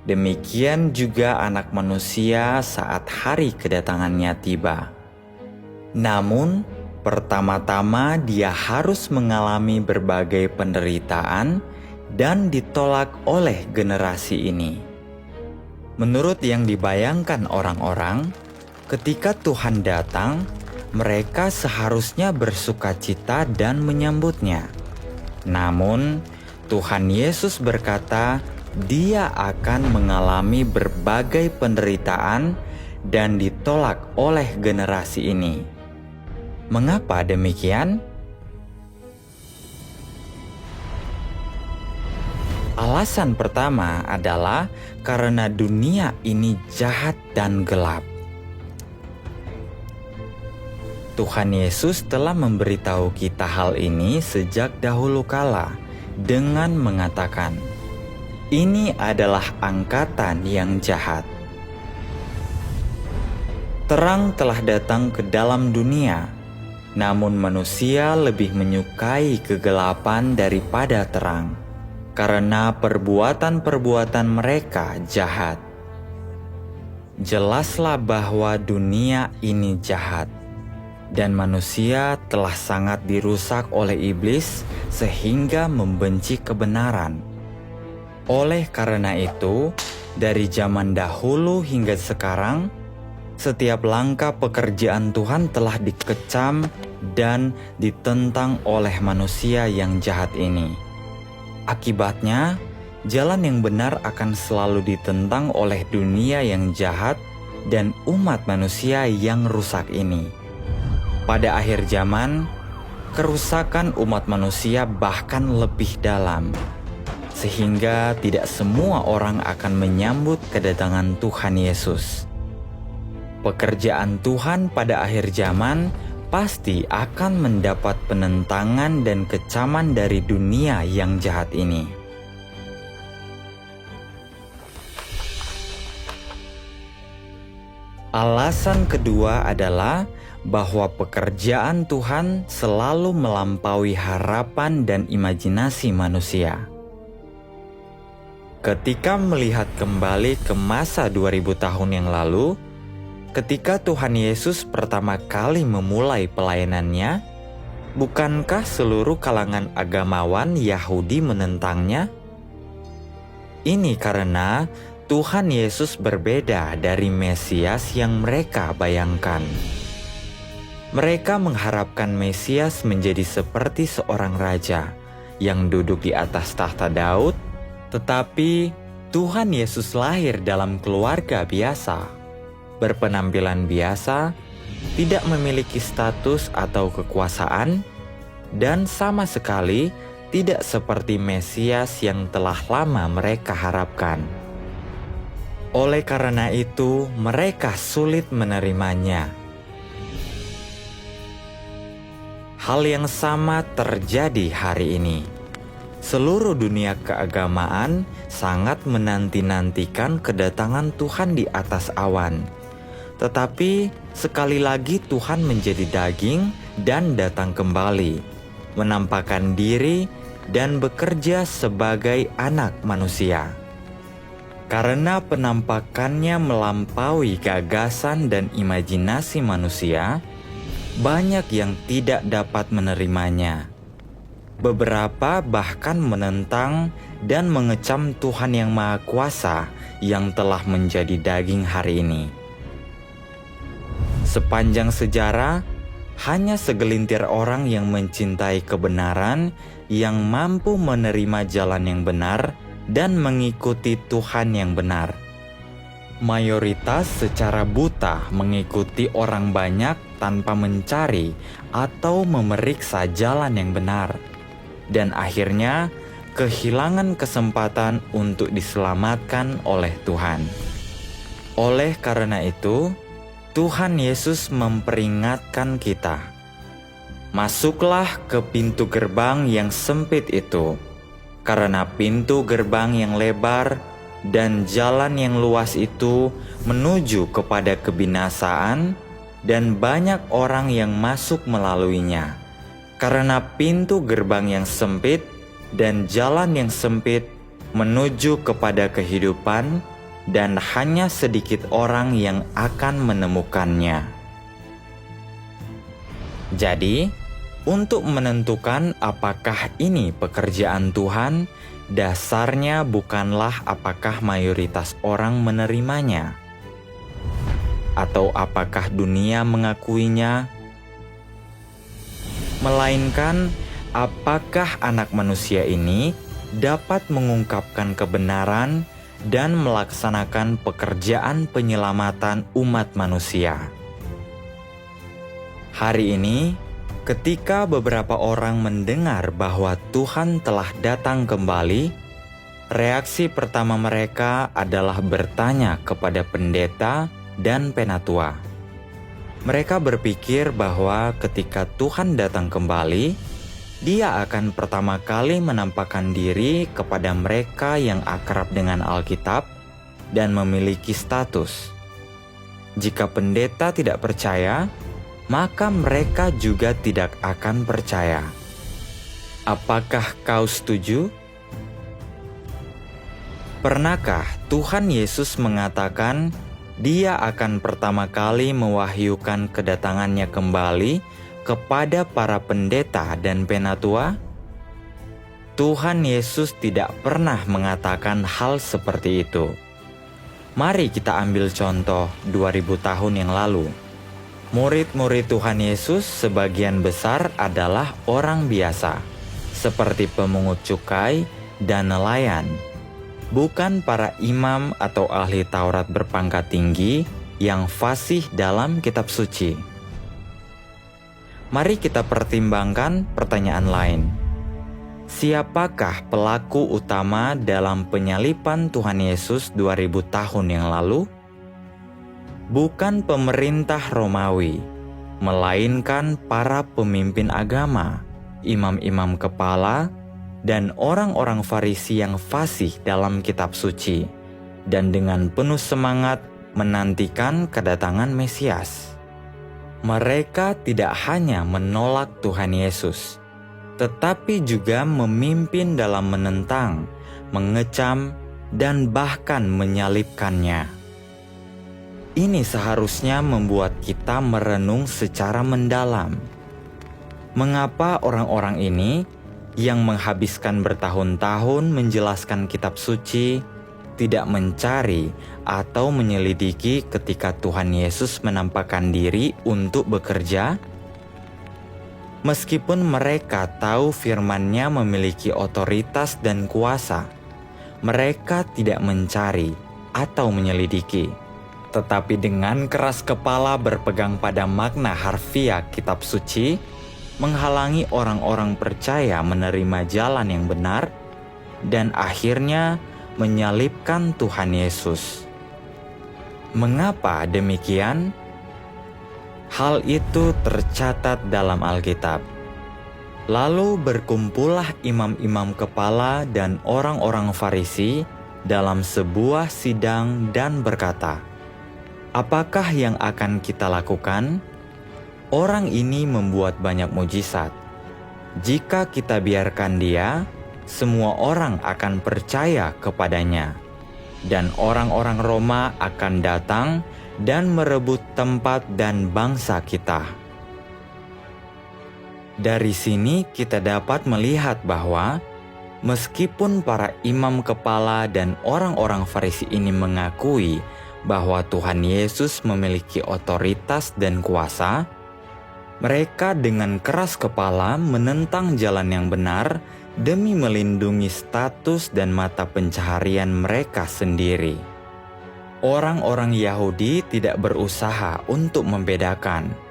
Demikian juga Anak Manusia saat hari kedatangannya tiba. Namun, pertama-tama Dia harus mengalami berbagai penderitaan dan ditolak oleh generasi ini. Menurut yang dibayangkan orang-orang, ketika Tuhan datang, mereka seharusnya bersukacita dan menyambutnya. Namun, Tuhan Yesus berkata, Dia akan mengalami berbagai penderitaan dan ditolak oleh generasi ini. Mengapa demikian? Alasan pertama adalah karena dunia ini jahat dan gelap. Tuhan Yesus telah memberitahu kita hal ini sejak dahulu kala dengan mengatakan, "Ini adalah angkatan yang jahat." Terang telah datang ke dalam dunia, namun manusia lebih menyukai kegelapan daripada terang, karena perbuatan-perbuatan mereka jahat. Jelaslah bahwa dunia ini jahat, dan manusia telah sangat dirusak oleh iblis sehingga membenci kebenaran. Oleh karena itu, dari zaman dahulu hingga sekarang, setiap langkah pekerjaan Tuhan telah dikecam dan ditentang oleh manusia yang jahat ini. Akibatnya, jalan yang benar akan selalu ditentang oleh dunia yang jahat dan umat manusia yang rusak ini. Pada akhir zaman, kerusakan umat manusia bahkan lebih dalam, sehingga tidak semua orang akan menyambut kedatangan Tuhan Yesus. Pekerjaan Tuhan pada akhir zaman pasti akan mendapat penentangan dan kecaman dari dunia yang jahat ini. Alasan kedua adalah bahwa pekerjaan Tuhan selalu melampaui harapan dan imajinasi manusia. Ketika melihat kembali ke masa 2000 tahun yang lalu, ketika Tuhan Yesus pertama kali memulai pelayanannya, bukankah seluruh kalangan agamawan Yahudi menentangnya? Ini karena Tuhan Yesus berbeda dari Mesias yang mereka bayangkan. Mereka mengharapkan Mesias menjadi seperti seorang raja yang duduk di atas tahta Daud, tetapi Tuhan Yesus lahir dalam keluarga biasa, berpenampilan biasa, tidak memiliki status atau kekuasaan, dan sama sekali tidak seperti Mesias yang telah lama mereka harapkan. Oleh karena itu, mereka sulit menerimanya. Hal yang sama terjadi hari ini. Seluruh dunia keagamaan sangat menanti-nantikan kedatangan Tuhan di atas awan. Tetapi sekali lagi Tuhan menjadi daging dan datang kembali, menampakkan diri dan bekerja sebagai anak manusia. Karena penampakannya melampaui gagasan dan imajinasi manusia, banyak yang tidak dapat menerimanya. Beberapa bahkan menentang dan mengecam Tuhan yang Maha Kuasa yang telah menjadi daging hari ini. Sepanjang sejarah, hanya segelintir orang yang mencintai kebenaran yang mampu menerima jalan yang benar dan mengikuti Tuhan yang benar. Mayoritas secara buta mengikuti orang banyak tanpa mencari atau memeriksa jalan yang benar, dan akhirnya kehilangan kesempatan untuk diselamatkan oleh Tuhan. Oleh karena itu, Tuhan Yesus memperingatkan kita, masuklah ke pintu gerbang yang sempit itu, karena pintu gerbang yang lebar dan jalan yang luas itu menuju kepada kebinasaan, dan banyak orang yang masuk melaluinya. Karena pintu gerbang yang sempit dan jalan yang sempit menuju kepada kehidupan, dan hanya sedikit orang yang akan menemukannya. Jadi, untuk menentukan apakah ini pekerjaan Tuhan, dasarnya bukanlah apakah mayoritas orang menerimanya, atau apakah dunia mengakuinya, melainkan apakah anak manusia ini dapat mengungkapkan kebenaran dan melaksanakan pekerjaan penyelamatan umat manusia. Hari ini, ketika beberapa orang mendengar bahwa Tuhan telah datang kembali, reaksi pertama mereka adalah bertanya kepada pendeta dan penatua. Mereka berpikir bahwa ketika Tuhan datang kembali, Dia akan pertama kali menampakkan diri kepada mereka yang akrab dengan Alkitab dan memiliki status. Jika pendeta tidak percaya, maka mereka juga tidak akan percaya. Apakah kau setuju? Pernahkah Tuhan Yesus mengatakan Dia akan pertama kali mewahyukan kedatangannya kembali kepada para pendeta dan penatua? Tuhan Yesus tidak pernah mengatakan hal seperti itu. Mari kita ambil contoh 2000 tahun yang lalu. Murid-murid Tuhan Yesus sebagian besar adalah orang biasa, seperti pemungut cukai dan nelayan, bukan para imam atau ahli Taurat berpangkat tinggi yang fasih dalam kitab suci. Mari kita pertimbangkan pertanyaan lain. Siapakah pelaku utama dalam penyaliban Tuhan Yesus 2000 tahun yang lalu? Bukan pemerintah Romawi, melainkan para pemimpin agama, imam-imam kepala, dan orang-orang Farisi yang fasih dalam kitab suci, dan dengan penuh semangat menantikan kedatangan Mesias. Mereka tidak hanya menolak Tuhan Yesus, tetapi juga memimpin dalam menentang, mengecam, dan bahkan menyalibkannya. Ini seharusnya membuat kita merenung secara mendalam. Mengapa orang-orang ini yang menghabiskan bertahun-tahun menjelaskan kitab suci tidak mencari atau menyelidiki ketika Tuhan Yesus menampakkan diri untuk bekerja? Meskipun mereka tahu firman-Nya memiliki otoritas dan kuasa, mereka tidak mencari atau menyelidiki, tetapi dengan keras kepala berpegang pada makna harfiah kitab suci, menghalangi orang-orang percaya menerima jalan yang benar, dan akhirnya menyalibkan Tuhan Yesus. Mengapa demikian? Hal itu tercatat dalam Alkitab. Lalu berkumpullah imam-imam kepala dan orang-orang Farisi dalam sebuah sidang dan berkata, "Apakah yang akan kita lakukan? Orang ini membuat banyak mujizat. Jika kita biarkan dia, semua orang akan percaya kepadanya, dan orang-orang Roma akan datang dan merebut tempat dan bangsa kita." Dari sini kita dapat melihat bahwa meskipun para imam kepala dan orang-orang Farisi ini mengakui bahwa Tuhan Yesus memiliki otoritas dan kuasa, mereka dengan keras kepala menentang jalan yang benar demi melindungi status dan mata pencaharian mereka sendiri. Orang-orang Yahudi tidak berusaha untuk membedakan.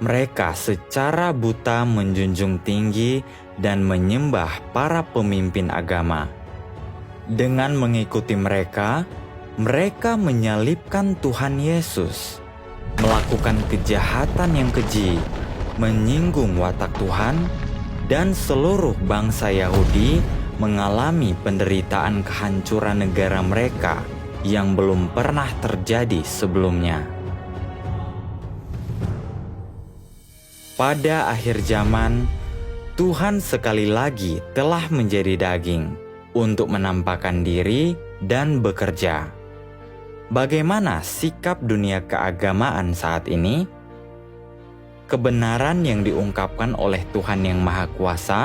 Mereka secara buta menjunjung tinggi dan menyembah para pemimpin agama. Dengan mengikuti mereka, mereka menyalibkan Tuhan Yesus, melakukan kejahatan yang keji, menyinggung watak Tuhan, dan seluruh bangsa Yahudi mengalami penderitaan kehancuran negara mereka yang belum pernah terjadi sebelumnya. Pada akhir zaman, Tuhan sekali lagi telah menjadi daging untuk menampakkan diri dan bekerja. Bagaimana sikap dunia keagamaan saat ini? Kebenaran yang diungkapkan oleh Tuhan Yang Maha Kuasa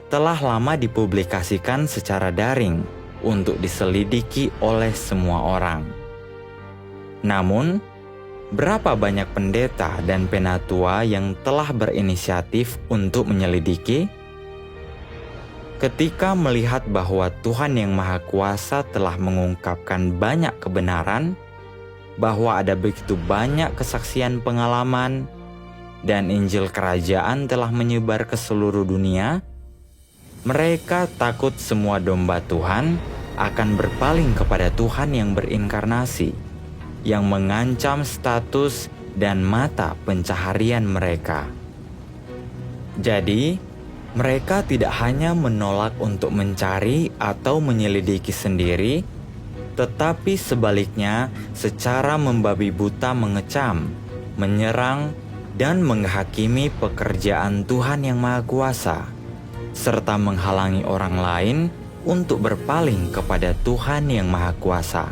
telah lama dipublikasikan secara daring untuk diselidiki oleh semua orang. Namun, berapa banyak pendeta dan penatua yang telah berinisiatif untuk menyelidiki? Ketika melihat bahwa Tuhan Yang Maha Kuasa telah mengungkapkan banyak kebenaran, bahwa ada begitu banyak kesaksian pengalaman, dan Injil Kerajaan telah menyebar ke seluruh dunia, mereka takut semua domba Tuhan akan berpaling kepada Tuhan yang berinkarnasi, yang mengancam status dan mata pencaharian mereka. Jadi, mereka tidak hanya menolak untuk mencari atau menyelidiki sendiri, tetapi sebaliknya secara membabi buta mengecam, menyerang, dan menghakimi pekerjaan Tuhan Yang Maha Kuasa, serta menghalangi orang lain untuk berpaling kepada Tuhan Yang Maha Kuasa.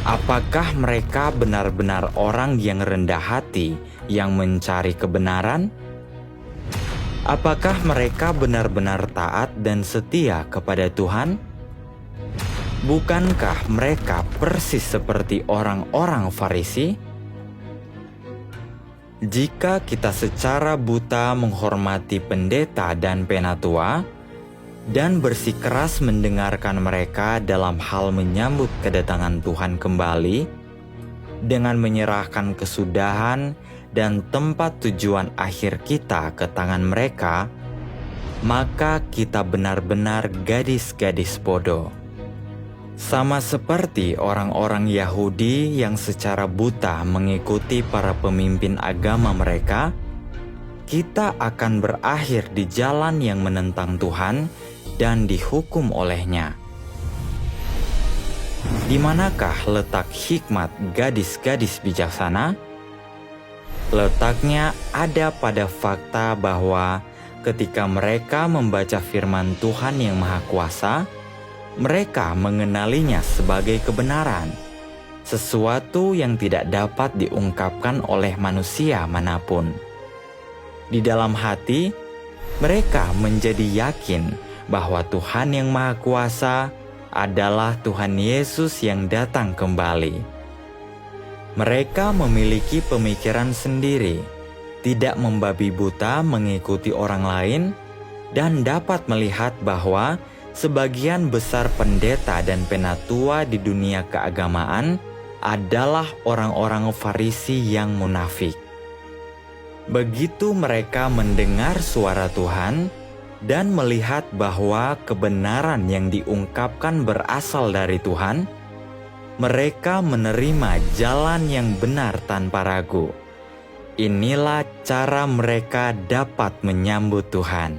Apakah mereka benar-benar orang yang rendah hati yang mencari kebenaran? Apakah mereka benar-benar taat dan setia kepada Tuhan? Bukankah mereka persis seperti orang-orang Farisi? Jika kita secara buta menghormati pendeta dan penatua, dan bersikeras mendengarkan mereka dalam hal menyambut kedatangan Tuhan kembali, dengan menyerahkan kesudahan dan tempat tujuan akhir kita ke tangan mereka, maka kita benar-benar gadis-gadis bodoh. Sama seperti orang-orang Yahudi yang secara buta mengikuti para pemimpin agama mereka, kita akan berakhir di jalan yang menentang Tuhan dan dihukum olehnya. Di manakah letak hikmat gadis-gadis bijaksana? Letaknya ada pada fakta bahwa ketika mereka membaca firman Tuhan yang Maha Kuasa, mereka mengenalinya sebagai kebenaran, sesuatu yang tidak dapat diungkapkan oleh manusia manapun. Di dalam hati, mereka menjadi yakin bahwa Tuhan yang Maha Kuasa adalah Tuhan Yesus yang datang kembali. Mereka memiliki pemikiran sendiri, tidak membabi buta mengikuti orang lain, dan dapat melihat bahwa sebagian besar pendeta dan penatua di dunia keagamaan adalah orang-orang Farisi yang munafik. Begitu mereka mendengar suara Tuhan dan melihat bahwa kebenaran yang diungkapkan berasal dari Tuhan, mereka menerima jalan yang benar tanpa ragu. Inilah cara mereka dapat menyambut Tuhan.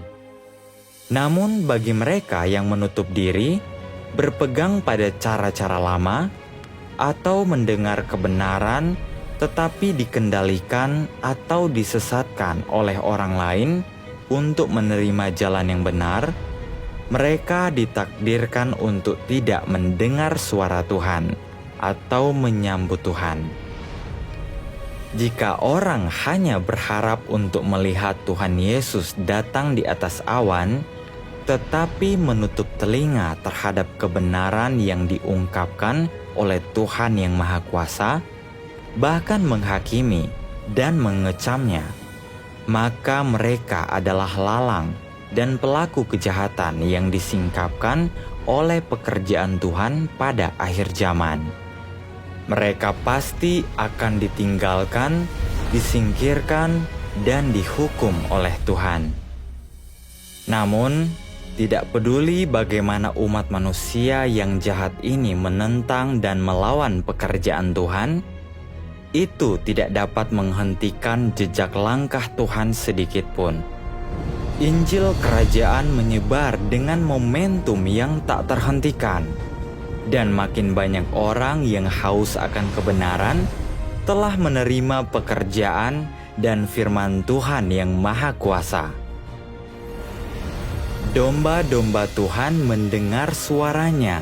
Namun bagi mereka yang menutup diri, berpegang pada cara-cara lama, atau mendengar kebenaran tetapi dikendalikan atau disesatkan oleh orang lain untuk menerima jalan yang benar, mereka ditakdirkan untuk tidak mendengar suara Tuhan atau menyambut Tuhan. Jika orang hanya berharap untuk melihat Tuhan Yesus datang di atas awan, tetapi menutup telinga terhadap kebenaran yang diungkapkan oleh Tuhan yang Maha Kuasa, bahkan menghakimi dan mengecamnya, maka mereka adalah lalang dan pelaku kejahatan yang disingkapkan oleh pekerjaan Tuhan pada akhir zaman. Mereka pasti akan ditinggalkan, disingkirkan, dan dihukum oleh Tuhan. Namun, tidak peduli bagaimana umat manusia yang jahat ini menentang dan melawan pekerjaan Tuhan, itu tidak dapat menghentikan jejak langkah Tuhan sedikit pun. Injil Kerajaan menyebar dengan momentum yang tak terhentikan, dan makin banyak orang yang haus akan kebenaran telah menerima pekerjaan dan firman Tuhan yang Maha Kuasa. Domba-domba Tuhan mendengar suaranya,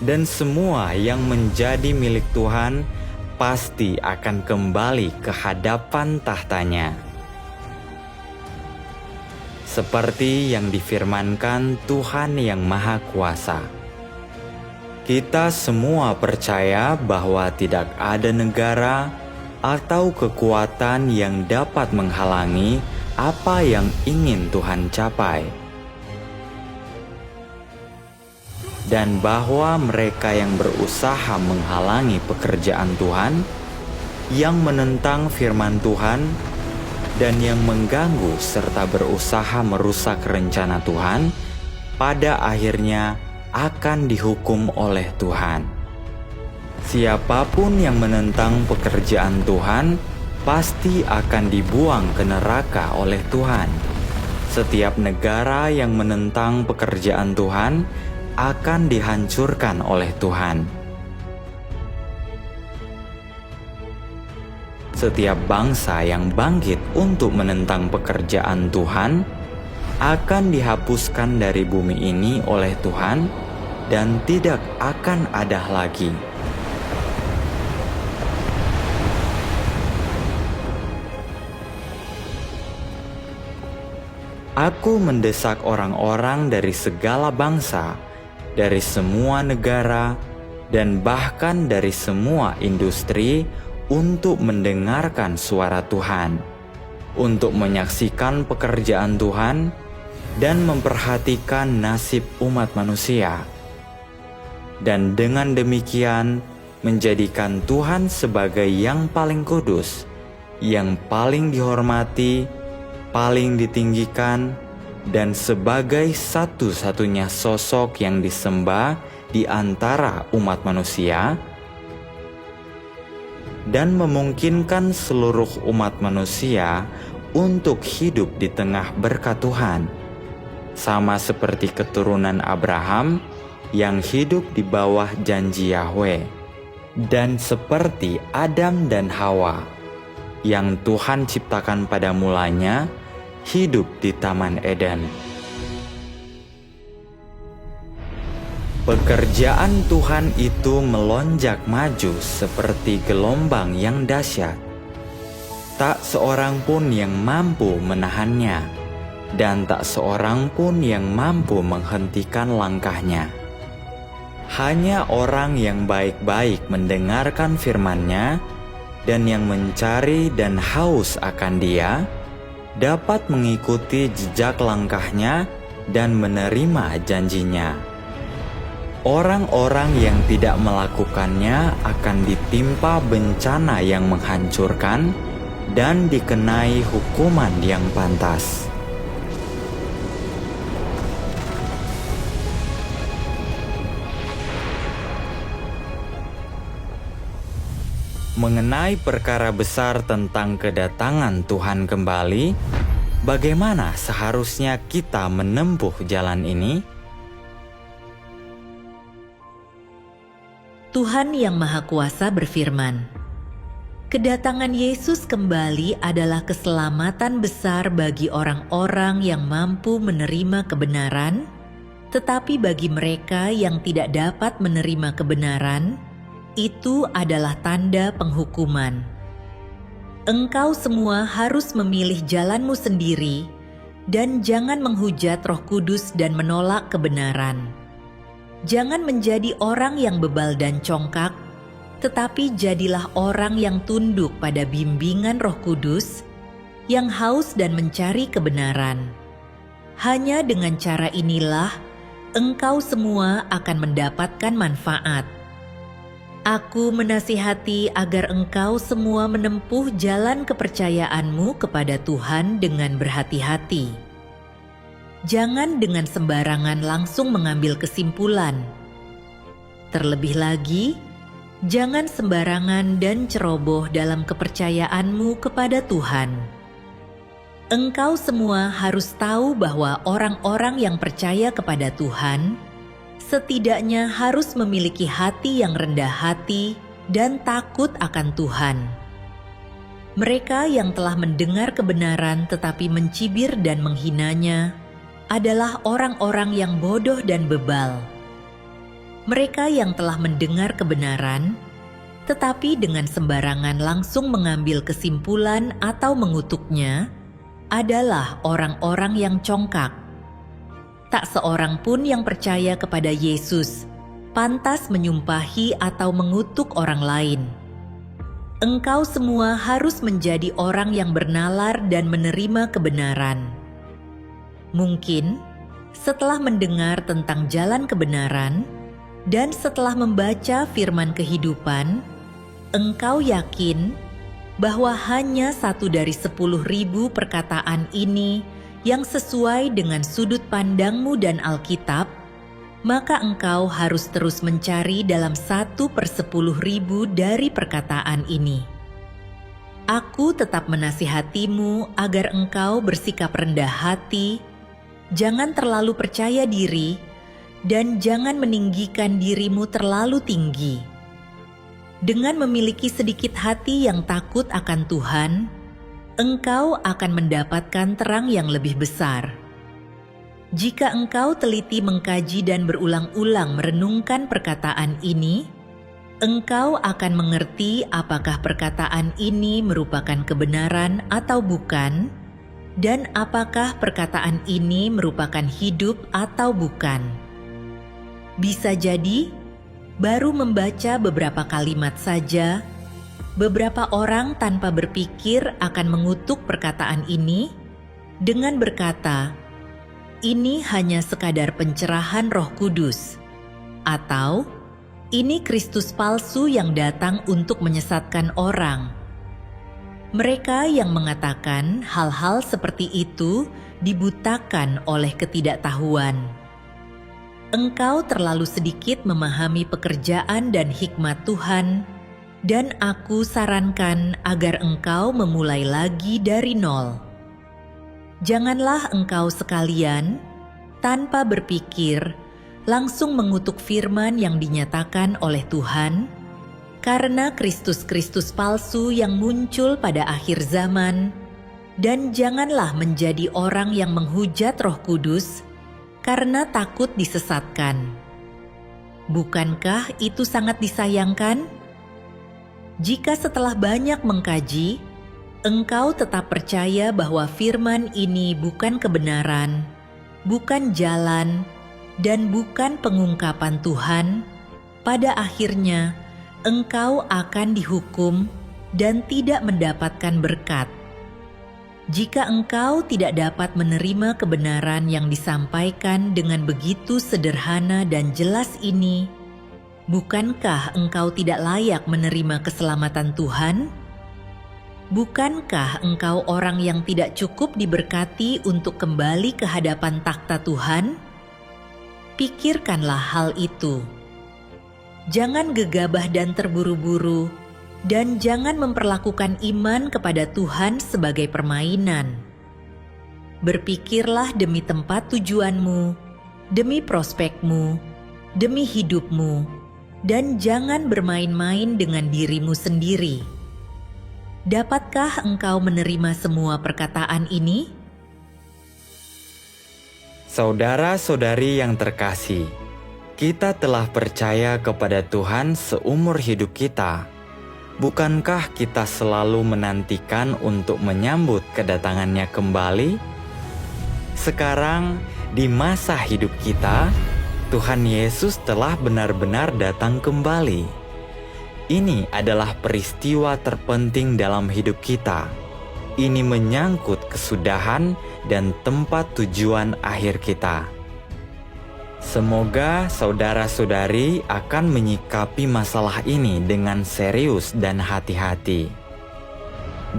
dan semua yang menjadi milik Tuhan pasti akan kembali ke hadapan tahtanya. Seperti yang difirmankan Tuhan yang Maha Kuasa. Kita semua percaya bahwa tidak ada negara atau kekuatan yang dapat menghalangi apa yang ingin Tuhan capai. Dan bahwa mereka yang berusaha menghalangi pekerjaan Tuhan, yang menentang firman Tuhan, dan yang mengganggu serta berusaha merusak rencana Tuhan, pada akhirnya akan dihukum oleh Tuhan. Siapapun yang menentang pekerjaan Tuhan, pasti akan dibuang ke neraka oleh Tuhan. Setiap negara yang menentang pekerjaan Tuhan akan dihancurkan oleh Tuhan. Setiap bangsa yang bangkit untuk menentang pekerjaan Tuhan akan dihapuskan dari bumi ini oleh Tuhan dan tidak akan ada lagi. Aku mendesak orang-orang dari segala bangsa, dari semua negara, dan bahkan dari semua industri untuk mendengarkan suara Tuhan, untuk menyaksikan pekerjaan Tuhan, dan memperhatikan nasib umat manusia. Dan dengan demikian, menjadikan Tuhan sebagai yang paling kudus, yang paling dihormati, paling ditinggikan, dan sebagai satu-satunya sosok yang disembah di antara umat manusia dan memungkinkan seluruh umat manusia untuk hidup di tengah berkat Tuhan, sama seperti keturunan Abraham yang hidup di bawah janji Yahweh, dan seperti Adam dan Hawa yang Tuhan ciptakan pada mulanya hidup di Taman Eden. Pekerjaan Tuhan itu melonjak maju seperti gelombang yang dahsyat. Tak seorang pun yang mampu menahannya, dan tak seorang pun yang mampu menghentikan langkahnya. Hanya orang yang baik-baik mendengarkan firman-Nya dan yang mencari dan haus akan Dia dapat mengikuti jejak langkahnya dan menerima janjinya. Orang-orang yang tidak melakukannya akan ditimpa bencana yang menghancurkan dan dikenai hukuman yang pantas. Mengenai perkara besar tentang kedatangan Tuhan kembali, bagaimana seharusnya kita menempuh jalan ini? Tuhan Yang Maha Kuasa berfirman, "Kedatangan Yesus kembali adalah keselamatan besar bagi orang-orang yang mampu menerima kebenaran, tetapi bagi mereka yang tidak dapat menerima kebenaran, itu adalah tanda penghukuman. Engkau semua harus memilih jalanmu sendiri, dan jangan menghujat Roh Kudus dan menolak kebenaran. Jangan menjadi orang yang bebal dan congkak, tetapi jadilah orang yang tunduk pada bimbingan Roh Kudus, yang haus dan mencari kebenaran. Hanya dengan cara inilah engkau semua akan mendapatkan manfaat. Aku menasihati agar engkau semua menempuh jalan kepercayaanmu kepada Tuhan dengan berhati-hati. Jangan dengan sembarangan langsung mengambil kesimpulan. Terlebih lagi, jangan sembarangan dan ceroboh dalam kepercayaanmu kepada Tuhan. Engkau semua harus tahu bahwa orang-orang yang percaya kepada Tuhan setidaknya harus memiliki hati yang rendah hati dan takut akan Tuhan. Mereka yang telah mendengar kebenaran tetapi mencibir dan menghinanya adalah orang-orang yang bodoh dan bebal. Mereka yang telah mendengar kebenaran, tetapi dengan sembarangan langsung mengambil kesimpulan atau mengutuknya, adalah orang-orang yang congkak. Tak seorang pun yang percaya kepada Yesus pantas menyumpahi atau mengutuk orang lain. Engkau semua harus menjadi orang yang bernalar dan menerima kebenaran. Mungkin setelah mendengar tentang jalan kebenaran dan setelah membaca firman kehidupan, engkau yakin bahwa hanya 1 dari 10.000 perkataan ini yang sesuai dengan sudut pandangmu dan Alkitab, maka engkau harus terus mencari dalam 1/10.000 dari perkataan ini. Aku tetap menasihatimu agar engkau bersikap rendah hati, jangan terlalu percaya diri, dan jangan meninggikan dirimu terlalu tinggi. Dengan memiliki sedikit hati yang takut akan Tuhan, engkau akan mendapatkan terang yang lebih besar. Jika engkau teliti mengkaji dan berulang-ulang merenungkan perkataan ini, engkau akan mengerti apakah perkataan ini merupakan kebenaran atau bukan, dan apakah perkataan ini merupakan hidup atau bukan. Bisa jadi, baru membaca beberapa kalimat saja, beberapa orang tanpa berpikir akan mengutuk perkataan ini dengan berkata, "Ini hanya sekadar pencerahan Roh Kudus," atau "Ini Kristus palsu yang datang untuk menyesatkan orang." Mereka yang mengatakan hal-hal seperti itu dibutakan oleh ketidaktahuan. engkau terlalu sedikit memahami pekerjaan dan hikmat Tuhan, dan aku sarankan agar engkau memulai lagi dari nol. Janganlah engkau sekalian, tanpa berpikir, langsung mengutuk firman yang dinyatakan oleh Tuhan, karena Kristus-Kristus palsu yang muncul pada akhir zaman, dan janganlah menjadi orang yang menghujat Roh Kudus, karena takut disesatkan. Bukankah itu sangat disayangkan? Jika setelah banyak mengkaji, engkau tetap percaya bahwa firman ini bukan kebenaran, bukan jalan, dan bukan pengungkapan Tuhan, pada akhirnya engkau akan dihukum dan tidak mendapatkan berkat. Jika engkau tidak dapat menerima kebenaran yang disampaikan dengan begitu sederhana dan jelas ini, bukankah engkau tidak layak menerima keselamatan Tuhan? Bukankah engkau orang yang tidak cukup diberkati untuk kembali ke hadapan takhta Tuhan? Pikirkanlah hal itu. Jangan gegabah dan terburu-buru, dan jangan memperlakukan iman kepada Tuhan sebagai permainan. Berpikirlah demi tempat tujuanmu, demi prospekmu, demi hidupmu, dan jangan bermain-main dengan dirimu sendiri. Dapatkah engkau menerima semua perkataan ini? Saudara-saudari yang terkasih, kita telah percaya kepada Tuhan seumur hidup kita. Bukankah kita selalu menantikan untuk menyambut kedatangannya kembali? Sekarang, di masa hidup kita, Tuhan Yesus telah benar-benar datang kembali. Ini adalah peristiwa terpenting dalam hidup kita. Ini menyangkut kesudahan dan tempat tujuan akhir kita. Semoga saudara-saudari akan menyikapi masalah ini dengan serius dan hati-hati.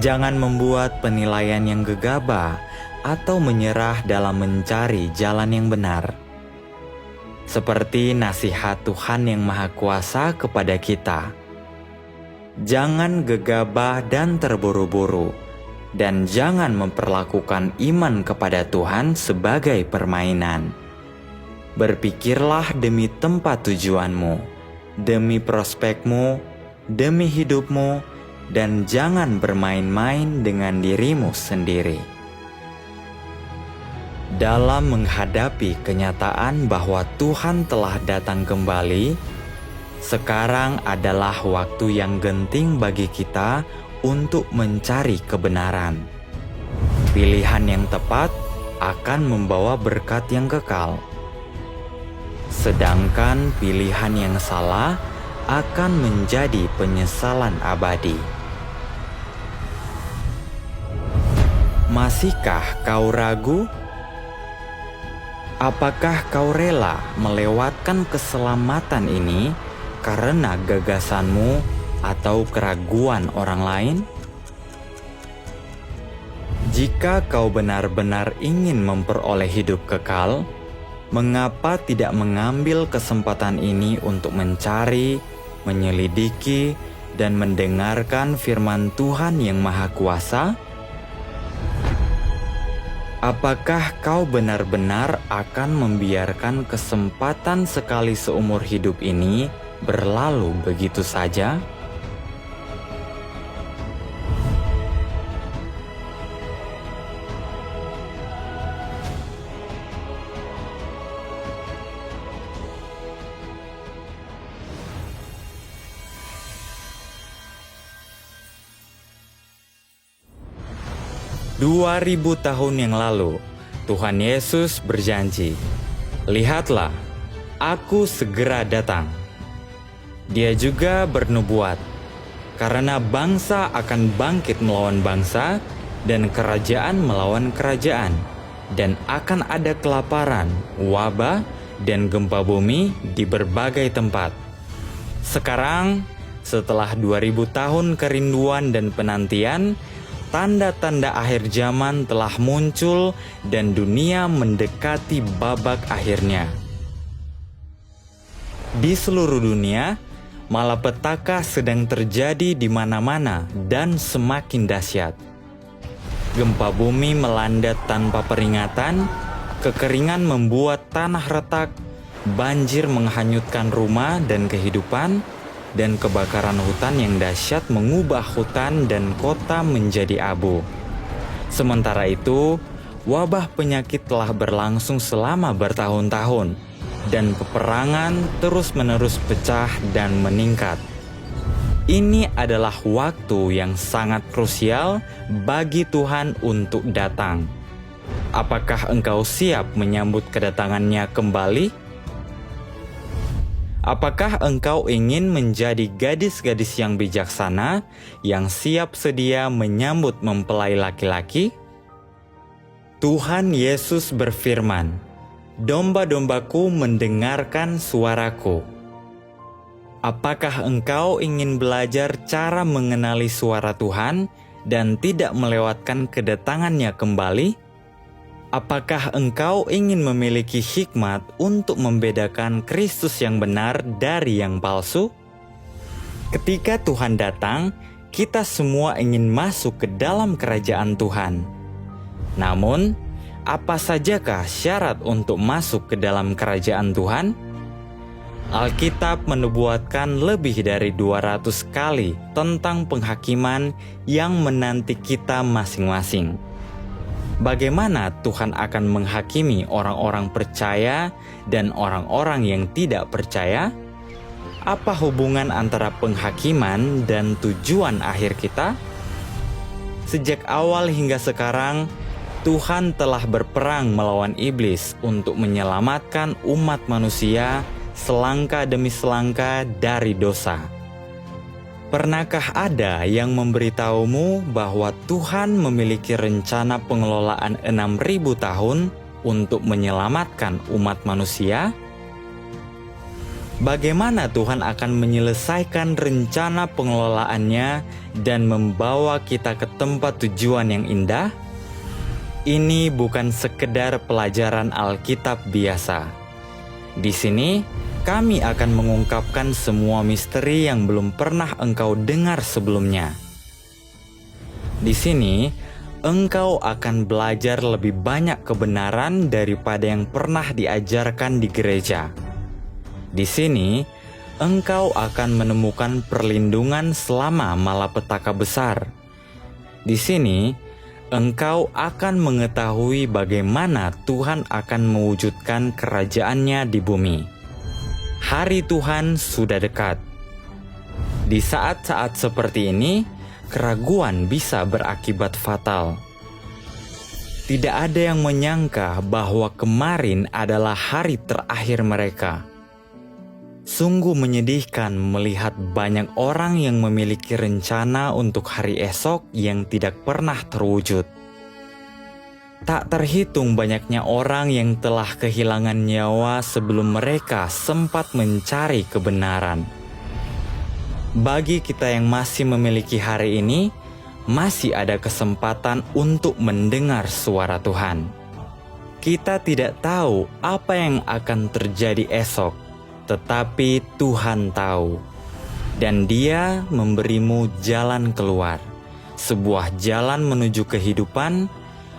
Jangan membuat penilaian yang gegabah atau menyerah dalam mencari jalan yang benar. Seperti nasihat Tuhan yang Maha Kuasa kepada kita. Jangan gegabah dan terburu-buru, dan jangan memperlakukan iman kepada Tuhan sebagai permainan. Berpikirlah demi tempat tujuanmu, demi prospekmu, demi hidupmu, dan jangan bermain-main dengan dirimu sendiri. Dalam menghadapi kenyataan bahwa Tuhan telah datang kembali, sekarang adalah waktu yang genting bagi kita untuk mencari kebenaran. Pilihan yang tepat akan membawa berkat yang kekal. Sedangkan pilihan yang salah akan menjadi penyesalan abadi. Masihkah kau ragu? Apakah kau rela melewatkan keselamatan ini karena gagasanmu atau keraguan orang lain? Jika kau benar-benar ingin memperoleh hidup kekal, mengapa tidak mengambil kesempatan ini untuk mencari, menyelidiki, dan mendengarkan firman Tuhan yang Maha Kuasa? Apakah kau benar-benar akan membiarkan kesempatan sekali seumur hidup ini berlalu begitu saja? Dua 2000 tahun yang lalu, Tuhan Yesus berjanji, "Lihatlah, aku segera datang." Dia juga bernubuat, karena bangsa akan bangkit melawan bangsa, dan kerajaan melawan kerajaan, dan akan ada kelaparan, wabah, dan gempa bumi di berbagai tempat. Sekarang, setelah 2000 tahun kerinduan dan penantian, tanda-tanda akhir zaman telah muncul dan dunia mendekati babak akhirnya. Di seluruh dunia, malapetaka sedang terjadi di mana-mana dan semakin dahsyat. Gempa bumi melanda tanpa peringatan, kekeringan membuat tanah retak, banjir menghanyutkan rumah dan kehidupan, dan kebakaran hutan yang dahsyat mengubah hutan dan kota menjadi abu. Sementara itu, wabah penyakit telah berlangsung selama bertahun-tahun, dan peperangan terus-menerus pecah dan meningkat. Ini adalah waktu yang sangat krusial bagi Tuhan untuk datang. Apakah engkau siap menyambut kedatangannya kembali? Apakah engkau ingin menjadi gadis-gadis yang bijaksana yang siap sedia menyambut mempelai laki-laki? Tuhan Yesus berfirman, "Domba-dombaku mendengarkan suaraku." Apakah engkau ingin belajar cara mengenali suara Tuhan dan tidak melewatkan kedatangannya kembali? Apakah engkau ingin memiliki hikmat untuk membedakan Kristus yang benar dari yang palsu? Ketika Tuhan datang, kita semua ingin masuk ke dalam kerajaan Tuhan. Namun, apa sajakah syarat untuk masuk ke dalam kerajaan Tuhan? Alkitab menubuatkan lebih dari 200 kali tentang penghakiman yang menanti kita masing-masing. Bagaimana Tuhan akan menghakimi orang-orang percaya dan orang-orang yang tidak percaya? Apa hubungan antara penghakiman dan tujuan akhir kita? Sejak awal hingga sekarang, Tuhan telah berperang melawan iblis untuk menyelamatkan umat manusia selangkah demi selangkah dari dosa. Pernahkah ada yang memberitahumu bahwa Tuhan memiliki rencana pengelolaan 6.000 tahun untuk menyelamatkan umat manusia? Bagaimana Tuhan akan menyelesaikan rencana pengelolaannya dan membawa kita ke tempat tujuan yang indah? Ini bukan sekedar pelajaran Alkitab biasa. Di sini, kami akan mengungkapkan semua misteri yang belum pernah engkau dengar sebelumnya. Di sini, engkau akan belajar lebih banyak kebenaran daripada yang pernah diajarkan di gereja. Di sini, engkau akan menemukan perlindungan selama malapetaka besar. Di sini, engkau akan mengetahui bagaimana Tuhan akan mewujudkan kerajaannya di bumi. Hari Tuhan sudah dekat. Di saat-saat seperti ini, keraguan bisa berakibat fatal. Tidak ada yang menyangka bahwa kemarin adalah hari terakhir mereka. Sungguh menyedihkan melihat banyak orang yang memiliki rencana untuk hari esok yang tidak pernah terwujud. Tak terhitung banyaknya orang yang telah kehilangan nyawa sebelum mereka sempat mencari kebenaran. Bagi kita yang masih memiliki hari ini, masih ada kesempatan untuk mendengar suara Tuhan. Kita tidak tahu apa yang akan terjadi esok, tetapi Tuhan tahu, dan Dia memberimu jalan keluar, sebuah jalan menuju kehidupan,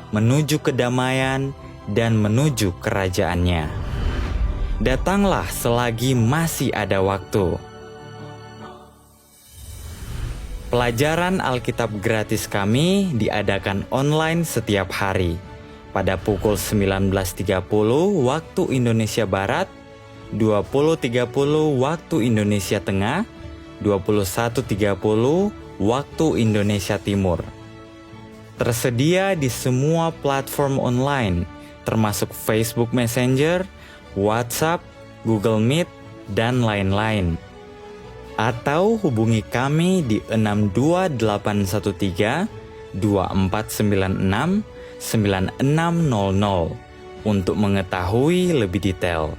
menuju kedamaian, dan menuju kerajaannya. Datanglah selagi masih ada waktu. Pelajaran Alkitab gratis kami diadakan online setiap hari, pada pukul 19.30 waktu Indonesia Barat, 20.30 waktu Indonesia Tengah, 21.30 waktu Indonesia Timur. Tersedia di semua platform online, termasuk Facebook Messenger, WhatsApp, Google Meet, dan lain-lain. Atau hubungi kami di 62813 2496 9600 untuk mengetahui lebih detail.